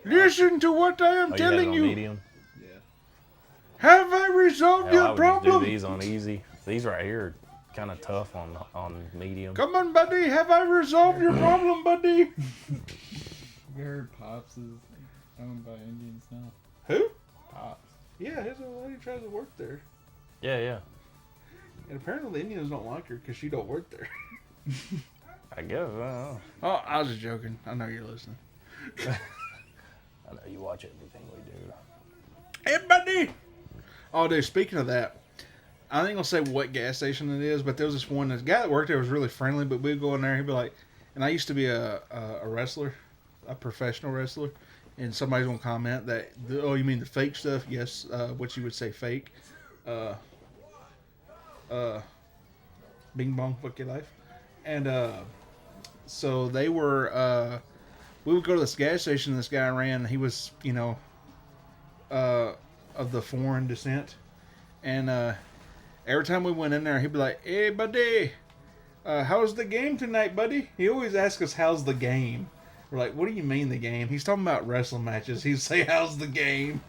listen to what I am Oh, you got it telling on you. medium? Have I resolved Hell, I your would problem? just do these on easy. These right here are kind of tough on medium. Come on, buddy. Have I resolved your problem, buddy? You heard Pops is owned by Indians now. Who? Pops. Yeah, his old lady tries to work there. Yeah, yeah. And apparently the Indians don't like her because she don't work there. I guess. I don't know. Oh, I was just joking. I know you're listening. I know you watch everything we do. Hey, buddy! Oh, dude, speaking of that, I ain't gonna say what gas station it is, but there was this one, this guy that worked there was really friendly, but we'd go in there, he'd be like, and I used to be a wrestler, a professional wrestler, and somebody's gonna comment that, oh, you mean the fake stuff? Yes, what you would say fake. Bing bong, fuck your life. And, so they were, we would go to this gas station this guy ran, he was, you know, of the foreign descent, and every time we went in there, he'd be like, "Hey, buddy, how's the game tonight, buddy?" He always asks us, "How's the game?" We're like, "What do you mean the game?" He's talking about wrestling matches. He'd say, "How's the game?"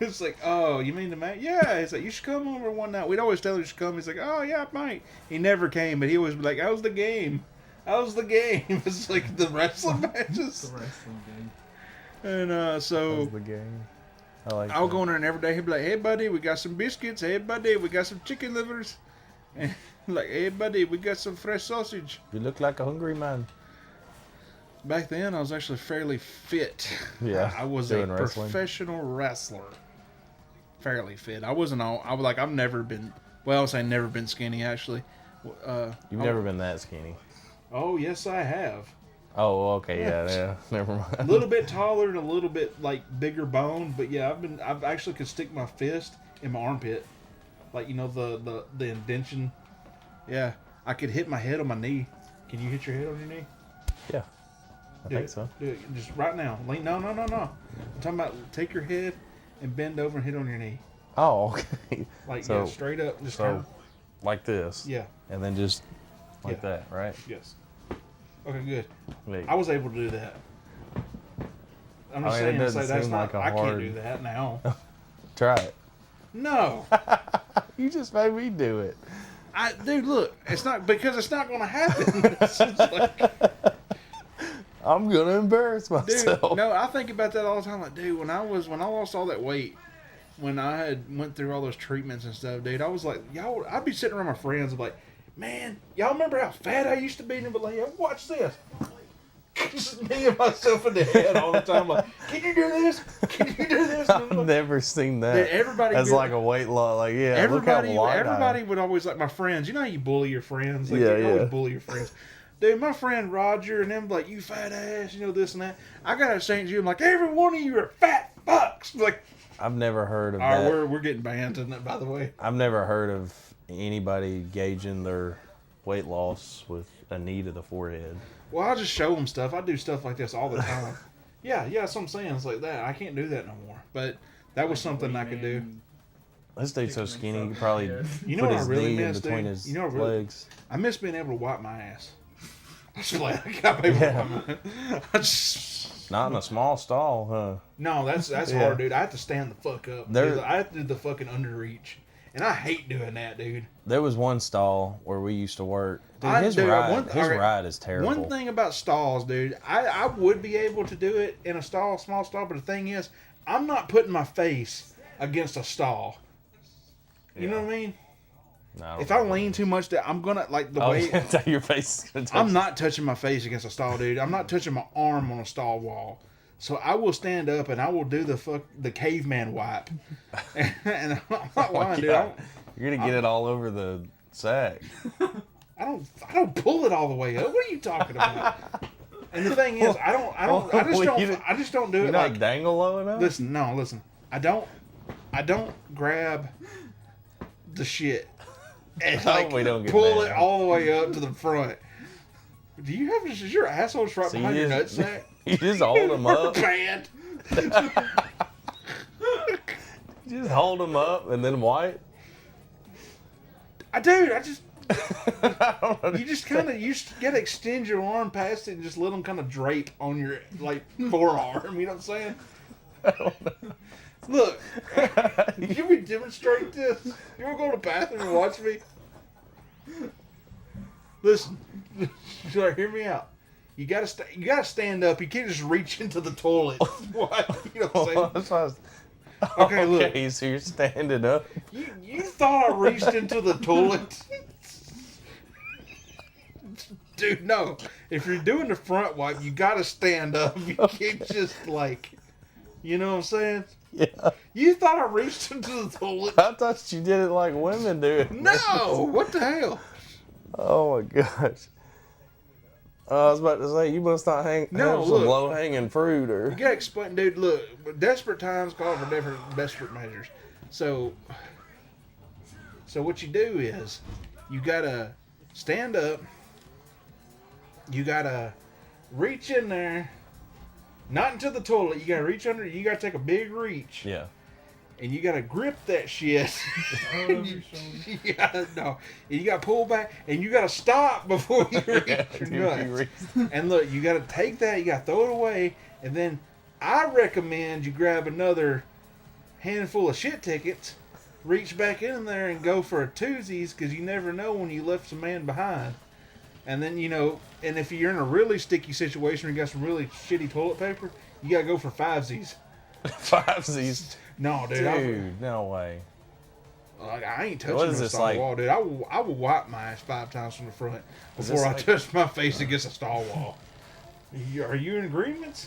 It's like, "Oh, you mean the match?" Yeah. He's like, "You should come over one night." We'd always tell him you should come. He's like, "Oh yeah, I might." He never came, but he always be like, "How's the game? How's the game?" It's like the wrestling matches. The wrestling game. And so That's the game. I like I'll that. go in there and every day he'd be like, "Hey buddy, we got some biscuits. Hey buddy, we got some chicken livers." And like, "Hey buddy, we got some fresh sausage." You look like a hungry man. Back then, I was actually fairly fit. Yeah, I was a doing wrestling. professional wrestler. Fairly fit. I wasn't all. I was like, I've never been. Well, I'll say never been skinny actually. You've never been that skinny. Oh yes, I have. Oh, okay, yeah. Never A mind. little bit taller and a little bit like bigger bone, but yeah, I've actually could stick my fist in my armpit, like you know the indention. Yeah, I could hit my head on my knee. Can you hit your head on your knee? Yeah, I Do think it. so. Do it just right now. Lean. No. I'm talking about take your head and bend over and hit on your knee, Oh, okay. like So- yeah, straight up. Just So, turn. like this. Yeah. And then just like Yeah. that, right? Yes. Okay, good. Wait. I was able to do that. I'm just I mean, it saying, doesn't that's seem not. like a I can't hard- do that now. Try it. No. You just made me do it. Dude, look, it's not because it's not going to happen. It's just like, I'm gonna embarrass dude, myself. no, I think about that all the time. Like, dude, when I lost all that weight, when I had went through all those treatments and stuff, dude, I was like, y'all, I'd be sitting around my friends, and be like, man, y'all remember how fat I used to be? And they'd be like, yeah, watch this. Just me and myself in the head all the time. Like, can you do this? Can you do this? I've never seen that. Dude, everybody as be like a weight loss. Like, yeah, Everybody, look how wide everybody would always like my friends. You know how you bully your friends? Like, Yeah, you yeah. always bully your friends. Dude, my friend Roger and them like, you fat ass, you know, this and that. I got to St. Jude, I'm like, every one of you are fat fucks. Like, I've never heard of all right, that. we're getting banned, isn't it, by the way? I've never heard of anybody gauging their weight loss with a knee to the forehead. Well, I'll just show them stuff. I do stuff like this all the time. Yeah, that's what I'm saying. It's like that. I can't do that no more. But that was something I could do. This dude's so skinny, he could probably You know put what I his really knee in miss, between dude? his You know what I really- legs. I miss being able to wipe my ass. I just like I got paper Yeah. on my I just, Not in a small stall, huh? no, that's Yeah. hard, dude. I have to stand the fuck up. There- Dude. I have to do the fucking underreach, and I hate doing that, dude. There was one stall where we used to work. Dude, I his do. ride, his Okay, ride is terrible. One thing about stalls, dude, I would be able to do it in a stall, small stall, but the thing is, I'm not putting my face against a stall. You know what I mean? No, don't If I know. lean too much, I'm gonna like the Oh, way. yeah, your face is gonna touch. I'm not touching my face against a stall, dude. I'm not touching my arm on a stall wall. So I will stand up and I will do the caveman wipe. And I'm not Oh, lying, dude. God. You're gonna get it all over the sack. I don't pull it all the way up. What are you talking about? And the thing is, I just don't do You it not like. dangle low enough? Listen. I don't grab the shit and No, like we don't get pull mad. it all the way up to the front. Do you have? Is your asshole just right So behind you your just- nutsack? You just hold them up. Bad. You just hold them up and then wipe. I just I don't you just kind of gotta extend your arm past it and just let them kind of drape on your like forearm. You know what I'm saying? Look, you me demonstrate this. You wanna go to the bathroom and watch me? Listen, hear me out. You gotta stand up. You can't just reach into the toilet. What? You know what I'm saying? Okay, look. Okay, so you're standing up. You thought I reached into the toilet? Dude, no. If you're doing the front wipe, you gotta stand up. You can't just like, you know what I'm saying? Yeah. You thought I reached into the toilet? I thought you did it like women do it. No! What the hell? Oh my gosh. I was about to say, you must not have No, some look. low hanging fruit or. You gotta explain, dude. Look, desperate times call for desperate measures. So what you do is, you gotta stand up. You gotta reach in there, not into the toilet. You gotta reach under. You gotta take a big reach, Yeah. and you gotta grip that shit. You gotta pull back, and you gotta stop before you reach your nuts. And look, you gotta take that, you gotta throw it away, and then I recommend you grab another handful of shit tickets, reach back in there and go for a twosies, because you never know when you left some man behind. And then, and if you're in a really sticky situation or you got some really shitty toilet paper, you gotta go for fivesies. Fivesies. No, dude. Dude, no way. I ain't What touching is the this, stall like- wall, dude. I will wipe my ass 5 times from the front Is before this I like- touch my face against a stall wall. Are you in agreement?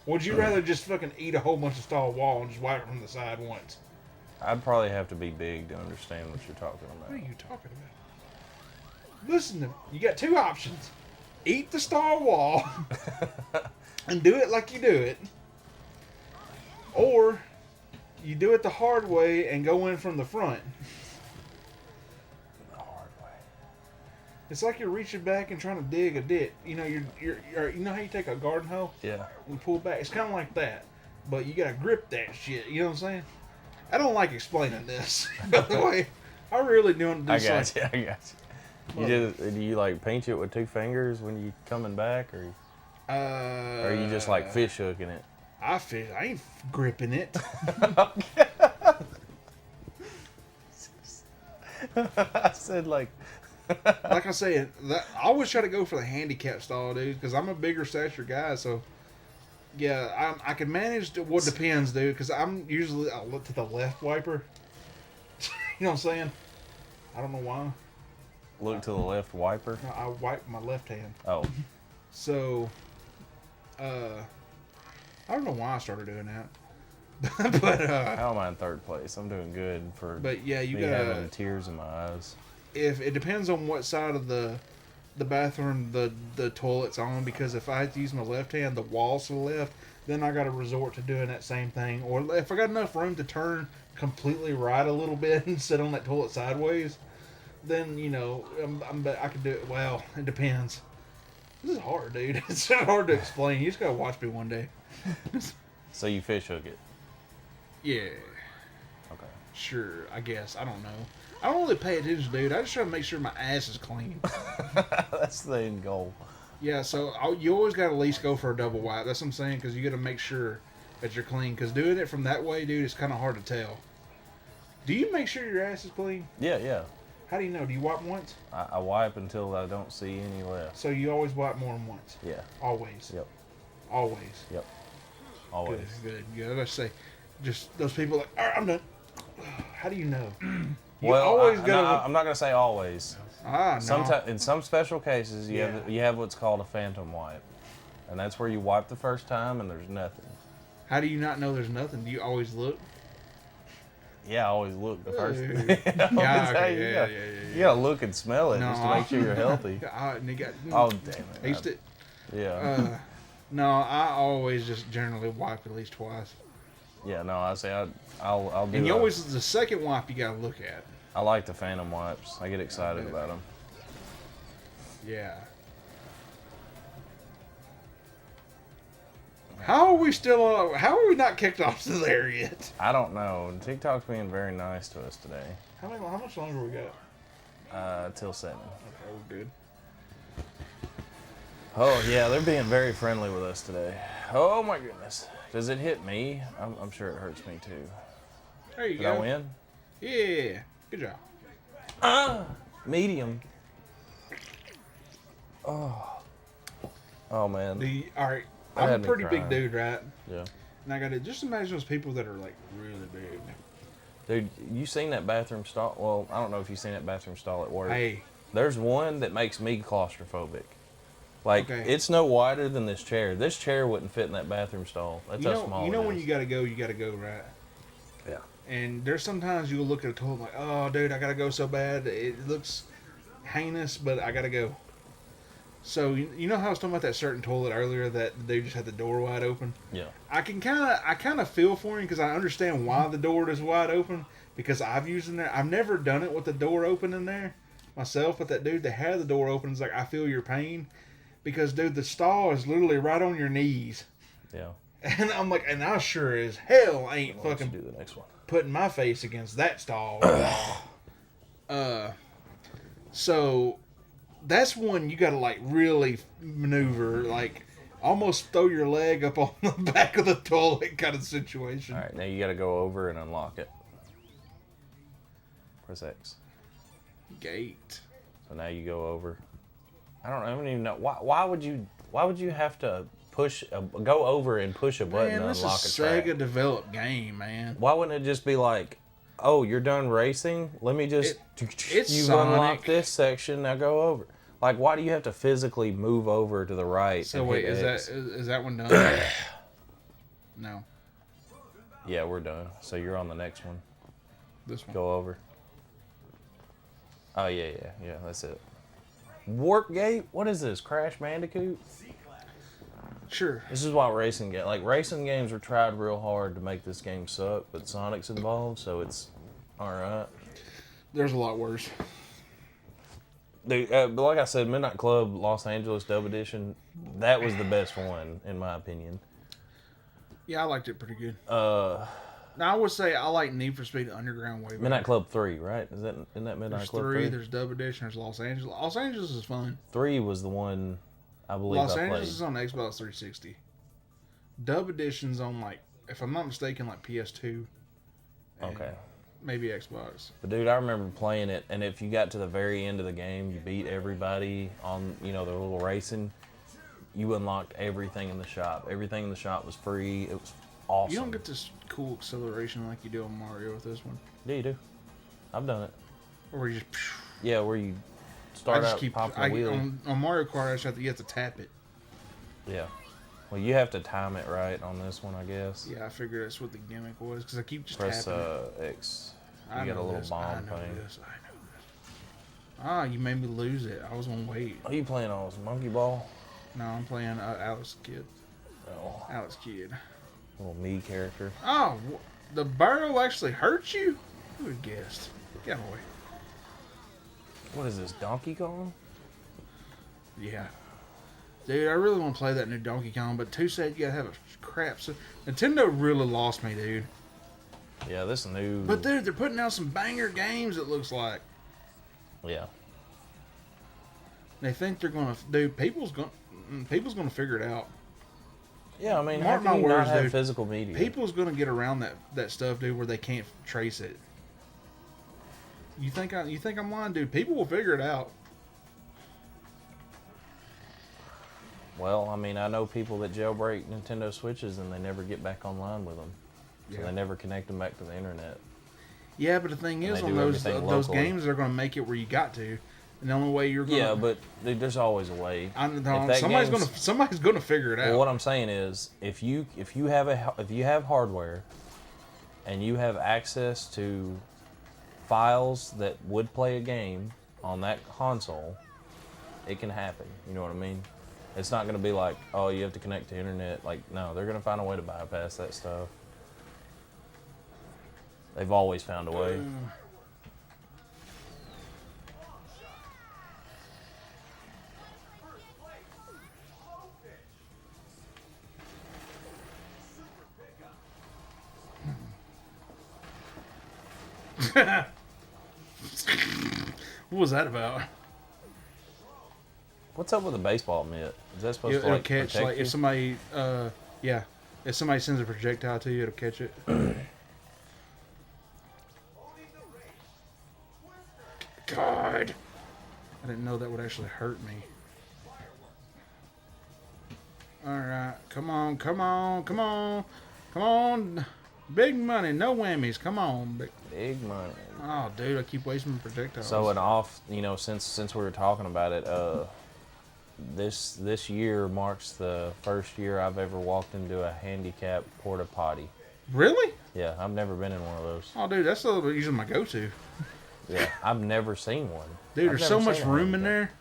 Would you rather just fucking eat a whole bunch of stall wall and just wipe it from the side once? I'd probably have to be big to understand what you're talking What are about. you talking about? Listen, you got 2 options. Eat the stall wall and do it like you do it. Or you do it the hard way and go in from the front. The hard way. It's like you're reaching back and trying to dig a ditch. You know, you know how you take a garden hoe Yeah. and pull back? It's kind of like that, but you gotta grip that shit. You know what I'm saying? I don't like explaining this. By the way, I really don't. I got you. I got you. Do you like pinch it with 2 fingers when you coming back, or are you just like fish hooking it? I ain't gripping it. I said like. Like I said, I always try to go for the handicap stall, dude, because I'm a bigger stature guy. So yeah, I can manage. What depends, dude, because I'll look to the left wiper. You know what I'm saying? I don't know why. Look to the left wiper. No, I wipe my left hand. Oh, So, I don't know why I started doing that. but how am I in 3rd place? I'm doing good for yeah, you me gotta. having tears in my eyes. If it depends on what side of the bathroom the toilet's on, because if I have to use my left hand, the wall's to the left, then I got to resort to doing that same thing. Or if I got enough room to turn completely right a little bit and sit on that toilet sideways, then I could do it. Well, it depends. This is hard, dude. It's so hard to explain. You just gotta watch me one day. So you fish hook it. Yeah, Okay. sure. I guess. I don't know. I don't really pay attention, dude. I just try to make sure my ass is clean. That's the end goal. Yeah, so you always got to at least go for a double wipe. That's what I'm saying, because you got to make sure that you're clean. Because doing it from that way, dude, it's kind of hard to tell. Do you make sure your ass is clean? Yeah, yeah. How do you know? Do you wipe once? I wipe until I don't see any left. So you always wipe more than once? Yeah. Always? Yep. Always? Yep. Always. Good. I was about to say, just those people like, all right, I'm done. How do you know? You Well, always I'm gotta. not gonna say always. No. Sometimes, in some special cases, Yeah. you have what's called a phantom wipe, and that's where you wipe the first time and there's nothing. How do you not know there's nothing? Do you always look? Yeah, I always look the first. Yeah, That's how okay, you yeah, gotta- yeah. You gotta look and smell it just to No. make sure you're healthy. Oh damn it! I used to. Yeah. No, I always just generally wipe at least twice. Yeah. No, I say I'll do. And you always the second wipe you gotta look at. I like the phantom wipes. I get excited bet. about them. Yeah. How are we still on? How are we not kicked off to there yet? I don't know. TikTok's being very nice to us today. How much longer we got? Till 7. Okay, we're good. Oh yeah, they're being very friendly with us today. Oh my goodness. Does it hit me? I'm sure it hurts me too. There you Did go. I win? Yeah. Good job. Medium. Oh man. All right. That I'm had a me pretty big crying. dude, right? Yeah. And I got to just imagine those people that are like really big. Dude, you seen that bathroom stall? Well, I don't know if you've seen that bathroom stall at work. Hey, There's one that makes me claustrophobic. Like, Okay. it's no wider than this chair. This chair wouldn't fit in that bathroom stall. That's how small you know it when is. you got to go, right? Yeah. And there's sometimes you'll look at a toilet like, oh, dude, I gotta go so bad. It looks heinous, but I gotta go. So you know how I was talking about that certain toilet earlier that they just had the door wide open. Yeah. I kind of feel for him because I understand why the door is wide open because I've used in there. I've never done it with the door open in there myself, but that dude that had the door open is like, I feel your pain because dude, the stall is literally right on your knees, Yeah. and I'm like, and I sure as hell ain't Why don't you fucking do the next one? putting my face against that stall. So that's one you got to like really maneuver, like almost throw your leg up on the back of the toilet kind of situation. All right, now you got to go over and unlock it. Press X. Gate. So now you go over. I don't even know why would you have to go over and push a button Man, to this is unlock a track? Sega developed game, man. Why wouldn't it just be like, oh, you're done racing? Let me just it's you've Sonic. unlocked this section. Now go over. Like, why do you have to physically move over to the right? So and wait, hit is X? that one done? No, Yeah, we're done. So you're on the next one. this one. Go over. Oh yeah. That's it. Warp Gate? What is this? Crash Bandicoot? Sure. This is why racing games were tried real hard to make this game suck, but Sonic's involved, so it's all right. There's a lot worse. Dude, but like I said, Midnight Club Los Angeles Dub Edition, that was the best one in my opinion. Yeah, I liked it pretty good. Uh, Now I would say I like Need for Speed Underground way better. Midnight Club 3, right? Isn't that Midnight There's Club 3. 3? There's Dub Edition. There's Los Angeles. Los Angeles is fun. 3 was the one I believe Los I Angeles played. is on Xbox 360. Dub Edition's on like, if I'm not mistaken, like PS2. and Okay. Maybe Xbox. But dude, I remember playing it, and if you got to the very end of the game, you beat everybody on, their little racing, you unlocked everything in the shop. Everything in the shop was free. It was awesome. You don't get this cool acceleration like you do on Mario with this one, Yeah, you do. I've done it. or you just. Yeah, where you I start just out keep popping a wheelie. on Mario Kart. I just you have to tap it. Yeah. Well, you have to time it right on this one, I guess. Yeah, I figured that's what the gimmick was because I keep just Press tapping it. X. I You got a know little this, bomb I know thing. this. Ah, you made me lose it. I was gonna wait. Are you playing on this monkey ball? No, I'm playing Alex Kidd. Oh, Alex Kidd. little me character. Oh, the barrel actually hurt you? Who would have guessed? Get away. What is this, Donkey Kong? Yeah. Dude, I really want to play that new Donkey Kong, but 2 said you gotta have a crap. So Nintendo really lost me, dude. Yeah, this new. But dude, they're putting out some banger games. It looks like Yeah. they think they're gonna. Dude, people's gonna figure it out. Yeah, I mean, Mark how can my you not words, have dude. physical media? People's gonna get around that stuff, dude, where they can't trace it. You think I'm lying, dude? People will figure it out. Well, I mean, I know people that jailbreak Nintendo Switches and they never get back online with them. So Yeah. they never connect them back to the internet. Yeah, but the thing And is, they on do those everything those locally. games, they're gonna make it where you got to, and the only way you're gonna. Yeah, but dude, there's always a way. that somebody's gonna figure it out. Well, what I'm saying is, if you have hardware, and you have access to files that would play a game on that console, it can happen. You know what I mean? It's not going to be like, oh, you have to connect to internet. Like, no, they're going to find a way to bypass that stuff. They've always found a way. What was that about? What's up with a baseball mitt? Is that supposed to It'll like catch protect like you? if somebody, yeah, if somebody sends a projectile to you, it'll catch it. God, I didn't know that would actually hurt me. All right, come on, come on, come on, come on. Big money, no whammies. Come on, big. Big money. Oh, dude, I keep wasting projectiles. So since we were talking about it, this year marks the first year I've ever walked into a handicap porta potty. Really? Yeah, I've never been in one of those. Oh, dude, that's usually my go-to. Yeah, I've never seen one. Dude, I've there's so never much seen a room in handicap.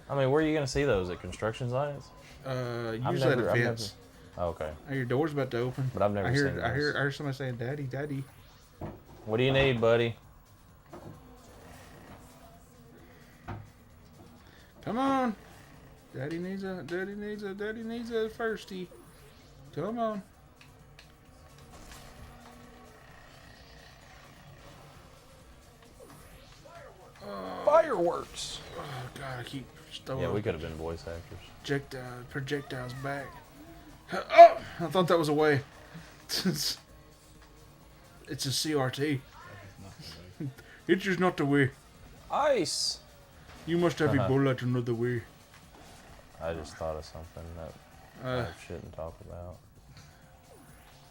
there. I mean, where are you gonna see those at construction sites? Usually at a fence. Oh, okay, Your door's about to open. but I've never I seen hear, those. I hear somebody saying, "Daddy, Daddy." What do you need, buddy? Come on. Daddy needs a firstie. Come on. Fireworks. Oh God, I keep throwing Yeah, we could have been voice actors. projectiles back. Oh, I thought that was a way. It's a CRT. It's just not the way. Ice. You must have Ebola another way. I just thought of something that I shouldn't talk about.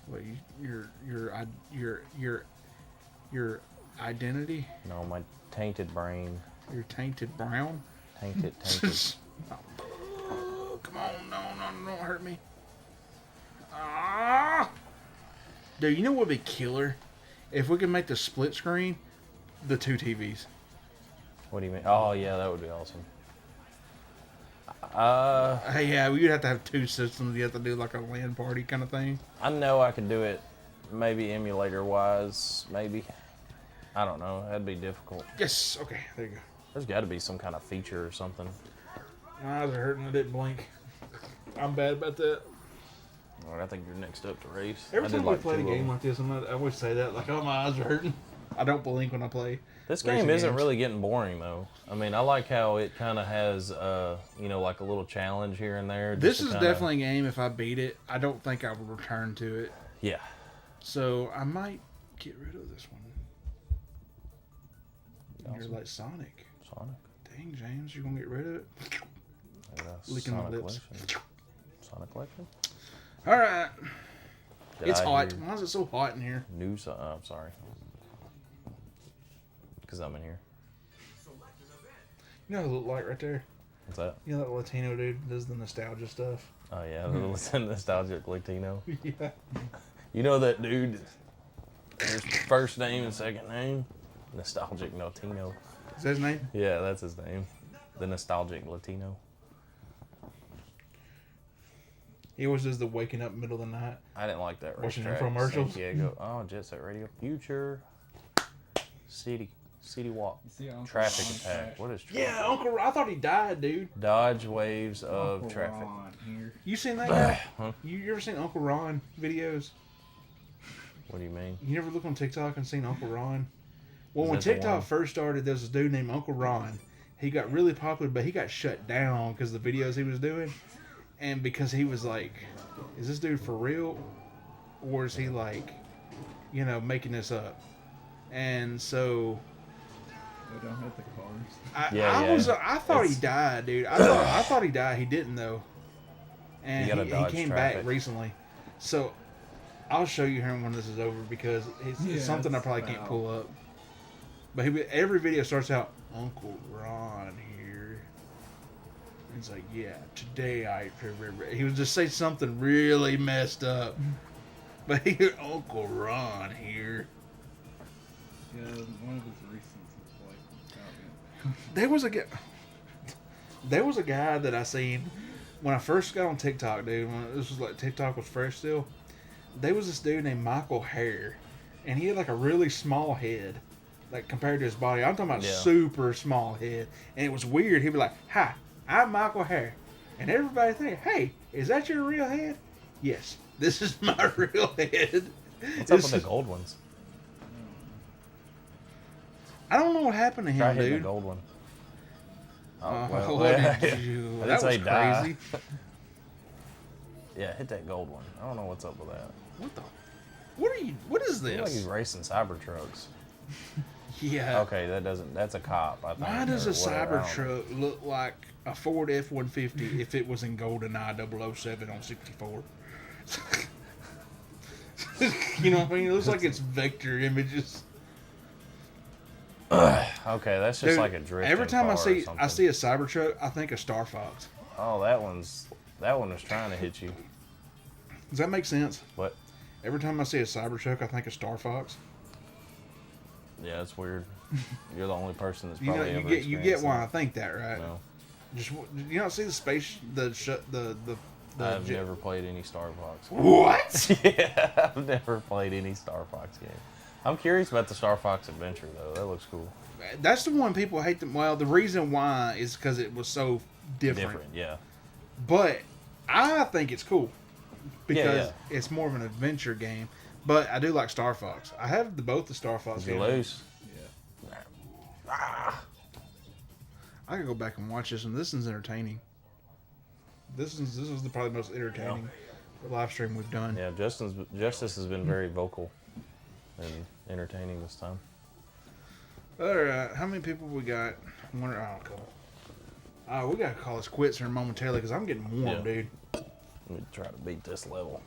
What your identity? No, my tainted brain. Your tainted brown? Tainted. Oh, come on, no, don't hurt me. Ah! Dude, you know what would be killer? If we could make the split screen, the 2 TVs. What do you mean? Oh yeah, that would be awesome. Hey, yeah, we'd have to have 2 systems. You have to do like a LAN party kind of thing. I know I could do it, maybe emulator wise, maybe. I don't know. That'd be difficult. Yes, okay, there you go. There's got to be some kind of feature or something. My eyes are hurting. I didn't blink. I'm bad about that. All right, I think you're next up to race. Every I time did we like play a 2 of game them. like this, I always say that, like, oh, my eyes are hurting. I don't blink when I play. This racing game isn't games. really getting boring though. I mean, I like how it kind of has, like a little challenge here and there. This just is to kinda- definitely a game, if I beat it, I don't think I will return to it. Yeah. So I might get rid of this one. You're Awesome. like Sonic. Sonic. Dang, James, you're going to get rid of it? Yeah, Licking my Sonic lips. Collection. Sonic Collection. All right. Did It's I hot. hear Why is it so hot in here? I'm sorry. Because I'm in here. You know what I look like right there? What's that? You know that Latino dude does the nostalgia stuff? Oh yeah, the nostalgic Latino. Yeah. You know that dude? His first name and second name, nostalgic Latino. Is that his name? Yeah, that's his name. The nostalgic Latino. He always does the waking up middle of the night. I didn't like that Watching racetrack. infomercials? San Diego. Oh, Jet Set Radio. Future City. City Walk. You see Uncle Traffic Ron's attack. back. What is traffic? Yeah, Uncle. I thought he died, dude. Dodge waves of Uncle traffic. Ron here. You seen that guy? Huh? You ever seen Uncle Ron videos? What do you mean? You never look on TikTok and seen Uncle Ron? Well, Is when that the TikTok one? first started, there was this dude named Uncle Ron. He got really popular, but he got shut down because of the videos he was doing. And because he was like, is this dude for real? Or is he like, making this up? And so They don't hit the cars. I thought he It's- died, dude. I thought he died. He didn't though. And He gotta he dodge came traffic. back recently. So I'll show you him when this is over because it's Yeah, something I it's probably can't about- pull up. But every video starts out, Uncle Ron here. And he's like, yeah, today he would just say something really messed up. But Uncle Ron here. Yeah, one of his recents was like, There was a guy that I seen when I first got on TikTok, dude. When this was like TikTok was fresh still. There was this dude named Michael Hare, and he had like a really small head, like compared to his body. I'm talking about Yeah. super small head, and it was weird. He'd be like, "Hi, I'm Michael Hare," and everybody think, "Hey, is that your real head?" Yes, this is my real head. What's up with the gold ones? I don't know what happened to Try him, hitting the dude. gold one. What did you? I didn't That say was die. crazy. Yeah, hit that gold one. I don't know what's up with that. What the? What are you? What is Looks like he's this? racing Cybertrucks. Yeah. Okay, that's a cop. I think. Why does or a whatever, I don't know. Cybertruck look like a Ford F-150 if it was in GoldenEye 007 on 64? You know what I mean? It looks like it's vector images. Okay, that's just Dude, like a drift. every time I car or see something. a Cybertruck, I think of Star Fox. Oh, that one was trying to hit you. Does that make sense? What? Every time I see a Cybertruck, I think of Star Fox. Yeah, it's weird. You're the only person that's You know, probably you ever get experienced why I that. think that, right? No, Just you don't see the space, the I've jet- never played any Star Fox. What? Yeah, I've never played any Star Fox game. I'm curious about the Star Fox Adventure though. That looks cool. That's the one people hate. Well, the reason why is because it was so different. Yeah. But I think it's cool because yeah. it's more of an adventure game. But I do like Star Fox. I have both the Star Fox Is you games. loose? Yeah. Ah. I could go back and watch this, and this is entertaining. This is probably the most entertaining live stream we've done. Yeah, Justice has been very vocal and entertaining this time. All right, how many people we got? We gotta call this quits here momentarily because I'm getting warm, Yeah. dude. Let me try to beat this level.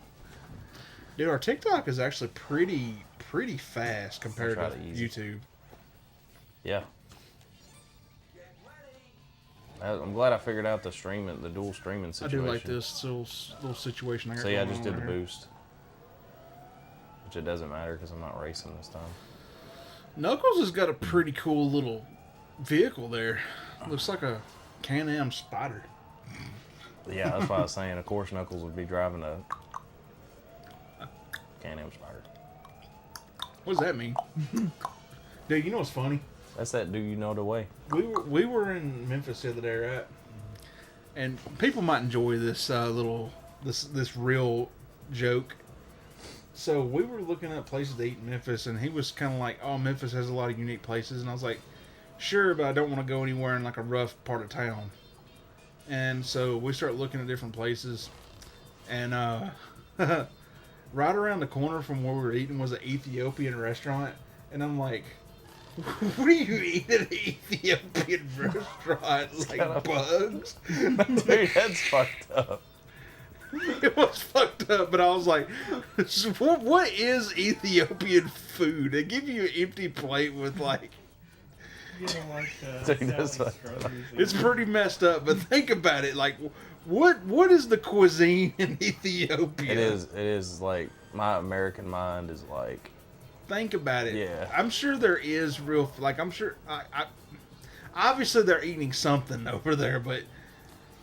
Dude, our TikTok is actually pretty fast compared try to the easy. YouTube. Yeah. I'm glad I figured out the dual streaming I situation. do like this little situation. I got So yeah, I going just on did the here. boost. Which it doesn't matter because I'm not racing this time. Knuckles has got a pretty cool little vehicle there. Looks like a Can-Am Spider. Yeah, that's why I was saying, of course, Knuckles would be driving a Can-Am Spider. What does that mean? Dude, you know what's funny? That's that do you know the way. We were in Memphis the other day, right? And people might enjoy this this real joke. So we were looking up places to eat in Memphis, and he was kind of like, "Oh, Memphis has a lot of unique places," and I was like, "Sure, but I don't want to go anywhere in like a rough part of town." And so we start looking at different places, and right around the corner from where we were eating was an Ethiopian restaurant, and I'm like, "What do you eat at an Ethiopian restaurant? Like bugs?" Dude, that's fucked up. It was fucked up, but I was like, so what is Ethiopian food? They give you an empty plate with like, You know, like Dude, that's Sally fucked Struthers it's pretty messed up, but think about it. Like, what is the cuisine in Ethiopia? It is like, my American mind is like, Think about it. Yeah. I'm sure there is I'm sure, I obviously they're eating something over there, but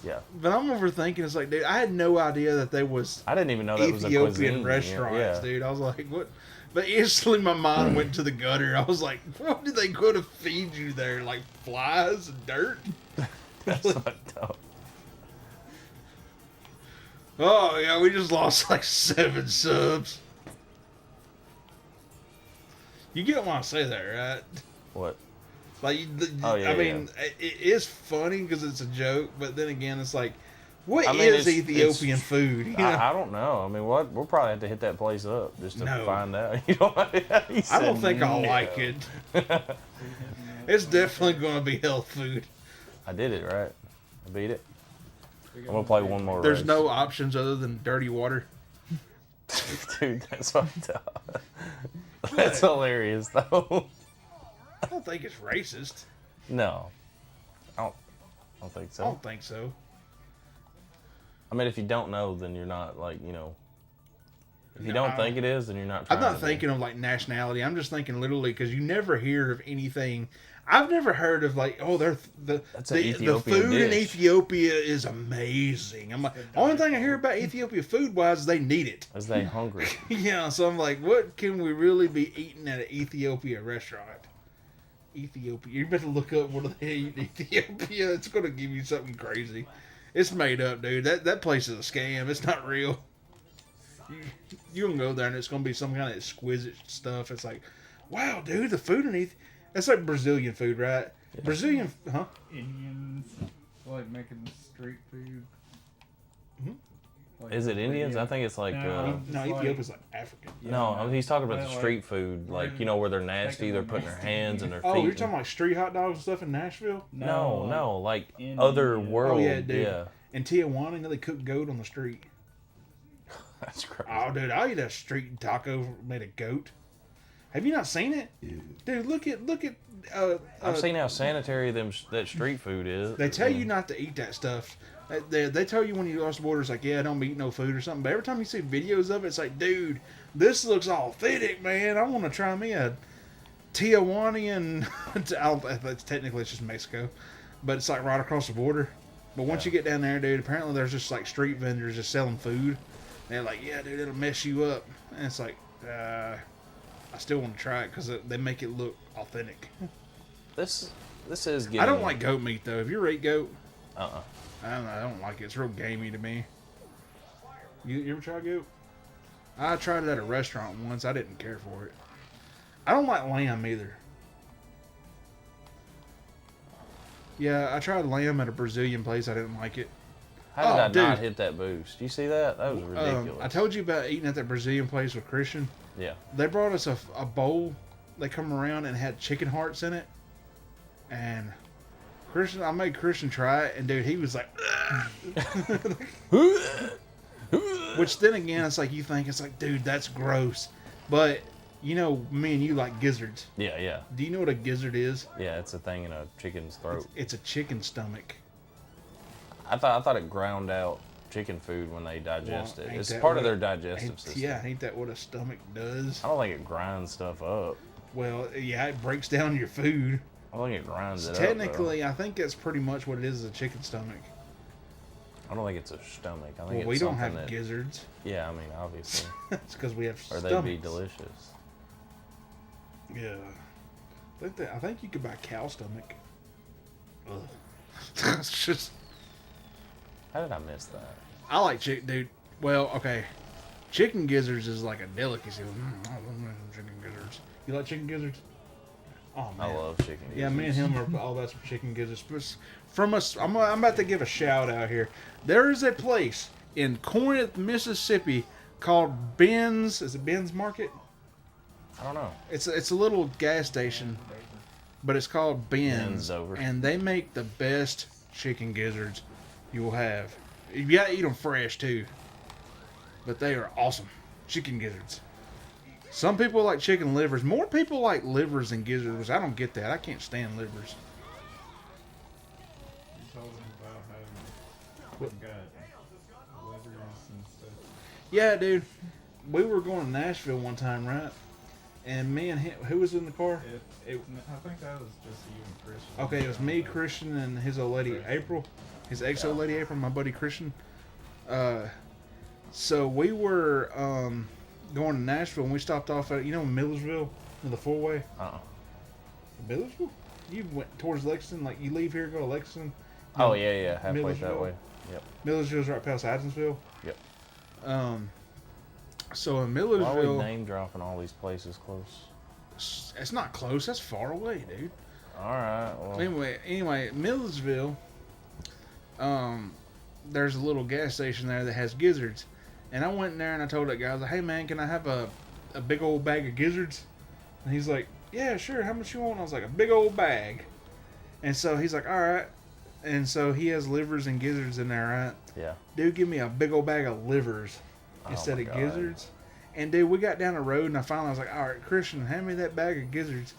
Yeah. But I'm overthinking. It's like, dude, I had no idea that there was I didn't even know that was a Ethiopian cuisine. restaurants, Yeah. dude. I was like, what? But instantly my mind went to the gutter. I was like, what did they go to feed you there? Like flies and dirt? That's fucked up. Oh, yeah, we just lost like 7 subs. You get why I say that, right? What? Like, Oh, yeah, I mean, it is funny because it's a joke, but then again, it's like, what I mean, is it's- Ethiopian food? You know? I don't know. I mean, what? We'll probably have to hit that place up just to No. find out. You know, he I don't said think I'll no. like it. It's definitely going to be health food. I did it right. I beat it. We I'm got gonna play one more. There's race. no options other than dirty water. Dude, that's fucked up. That's hilarious, though. I don't think it's racist. No, I don't think I so. don't think so. I mean, if you don't know, then you're not like, you know. If you No, don't think it is, then you're not. Trying I'm not to be. thinking of like nationality. I'm just thinking literally because you never hear of anything. I've never heard of like, oh, That's an the Ethiopian food in dish. Ethiopia is amazing. I'm like, only thing I hear about Ethiopia food wise is they need it. Is they hungry? Yeah, so I'm like, what can we really be eating at an Ethiopia restaurant? Ethiopia. You better look up what they eat in Ethiopia. It's gonna give you something crazy. It's made up, dude. That place is a scam. It's not real. You can go there and it's gonna be some kind of exquisite stuff. It's like, wow, dude, the food in Ethiopia. That's like Brazilian food, right? Yeah. Brazilian, huh? Indians like making street food. Mhm. Like Is it Indians? video- I think it's like. No, No, Just like- Ethiopia's like African. Yeah, No, he's talking about Well, the like, street food, like, you know, where they're nasty, making they're them putting their nasty. hands and their feet. Oh, you're talking like street hot dogs and stuff in Nashville? No, like Indian. other Oh, world. yeah, dude. Yeah, In Tijuana, you know, they cook goat on the street. that's crazy. Oh, dude, I'll eat a street taco made of goat. Have you not seen it? Dude, look at. I've seen how sanitary that street food is. They tell you not to eat that stuff. They tell you when you cross the border, it's like, yeah, don't eat no food or something. But every time you see videos of it, it's like, dude, this looks authentic, man. I want to try me a Tijuanian. Technically, it's just Mexico, but it's like right across the border. But once you get down there, dude, apparently there's just like street vendors just selling food. They're like, yeah, dude, it'll mess you up. And it's like, I still want to try it because they make it look authentic. This is getting. I don't like goat meat though. Have you ever ate goat? Uh-uh. I don't like it. It's real gamey to me. You ever try goat? I tried it at a restaurant once. I didn't care for it. I don't like lamb either. Yeah, I tried lamb at a Brazilian place. I didn't like it. How did Oh, I not dude. hit that boost? You see that? That was ridiculous. I told you about eating at that Brazilian place with Christian. Yeah. They brought us a bowl. They come around and had chicken hearts in it. And Christian, I made Christian try it, and dude, he was like, which then again, it's like you think it's like, dude, that's gross. But you know, me and you like gizzards. Yeah, yeah, Do you know what a gizzard is? yeah. It's a thing in a chicken's throat. It's a chicken stomach. I thought it ground out chicken food when they digest Well, it. ain't It's that part of what their digestive Ain't- system. Yeah, ain't that what a stomach does? I don't think it grinds stuff up. Well, yeah, it breaks down your food. I don't think it grinds it Technically, I think that's pretty much what it is a chicken stomach. up. I don't think it's a stomach. I think Well, it's we don't something have that. gizzards. Yeah, I mean, obviously, It's because we have or stomachs. they'd be delicious. Yeah. I think you could buy cow stomach. Ugh. It's just, How did I miss that? I like chicken, dude. Well, okay. Chicken gizzards is like a delicacy. I love chicken gizzards. You like chicken gizzards? Oh man. I love chicken. Yeah, me and gizzards. him are all about some chicken gizzards. But from us, I'm about to give a shout out here. There is a place in Corinth, Mississippi called Ben's. Is it Ben's Market? I don't know. It's a little gas station, but it's called Ben's, Ben's over. and they make the best chicken gizzards you will have. You gotta eat them fresh too, but they are awesome chicken gizzards. Some people like chicken livers. More people like livers than gizzards. I don't get that. I can't stand livers. You told them about having got livers and stuff. Yeah, dude. We were going to Nashville one time, right? and me and him. Who was in the car? I think that was just you and Christian. Okay, it was me, Christian, and his old lady April, his ex old lady April, my buddy Christian. So we were going to Nashville, and we stopped off at Millersville, the 4-way. Millersville? You went towards Lexington, like you leave here, go to Lexington. Oh yeah, halfway that Millersville. way. Yep. Millersville's right past Adamsville. Yep. So in Why are we Millersville, name dropping all these places close? it's not close. That's far away, dude. All right. Well, Anyway, Millersville. There's a little gas station there that has gizzards, and I went in there and I told that guy, I was like, "Hey man, can I have a big old bag of gizzards?" And he's like, "Yeah, sure. How much you want?" I was like, "A big old bag." And so he's like, "All right." And so he has livers and gizzards in there, right? yeah. Dude, give me a big old bag of livers Oh instead my of God. gizzards. And dude, we got down the road, and I finally was like, "All right, Christian, hand me that bag of gizzards."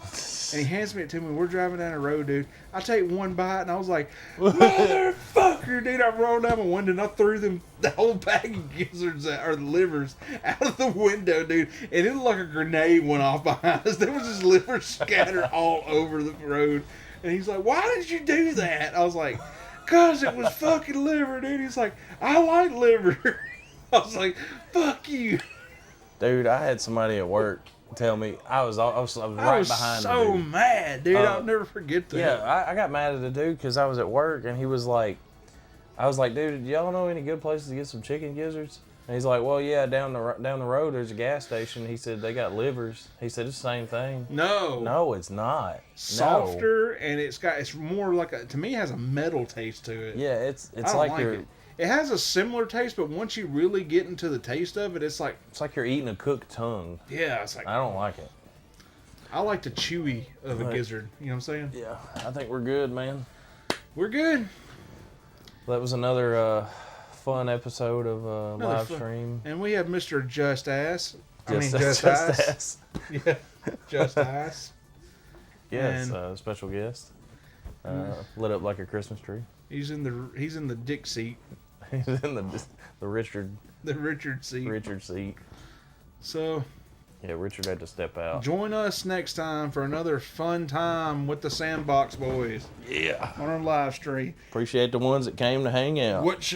And he hands me it to me. We're driving down the road, dude. I take one bite, and I was like, "Motherfucker, dude!" I rolled down my window, and I threw the whole bag of gizzards or the livers out of the window, dude. And it looked like a grenade went off behind us. There was just livers scattered all over the road. And he's like, "Why did you do that?" I was like, "Cause it was fucking liver, dude." He's like, "I like liver." I was like, "Fuck you." Dude, I had somebody at work tell me I was right I was behind so the dude. mad, dude. I'll never forget that. Yeah, I got mad at the dude because I was at work and he was like, I was like, "Dude, do y'all know any good places to get some chicken gizzards?" And he's like, "Well, yeah, down the road there's a gas station." He said they got livers. He said it's the same thing. No. No, it's not. Softer, and it's more like to me it has a metal taste to it. No. Yeah, it's I don't like you're it. It has a similar taste, but once you really get into the taste of it, it's like eating a cooked tongue. yeah, it's like I don't like it. I like the chewy of a Right. gizzard. You know what I'm saying? Yeah, I think we're good, man. We're good. That was another fun episode of Another live fun- stream. And we have Mr. Just Ass. Just Just Ass. Ass. Yeah, Just Ass. Yes, And- special guest. Lit up like a Christmas tree. He's in the dick seat, He's in the Richard the Richard seat. seat. So Yeah, Richard had to step out. join us next time for another fun time with the Sandbox Boys Yeah. on our live stream. Appreciate the ones that came to hang out.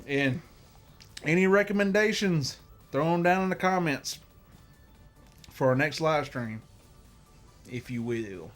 And any recommendations, throw them down in the comments for our next live stream, if you will.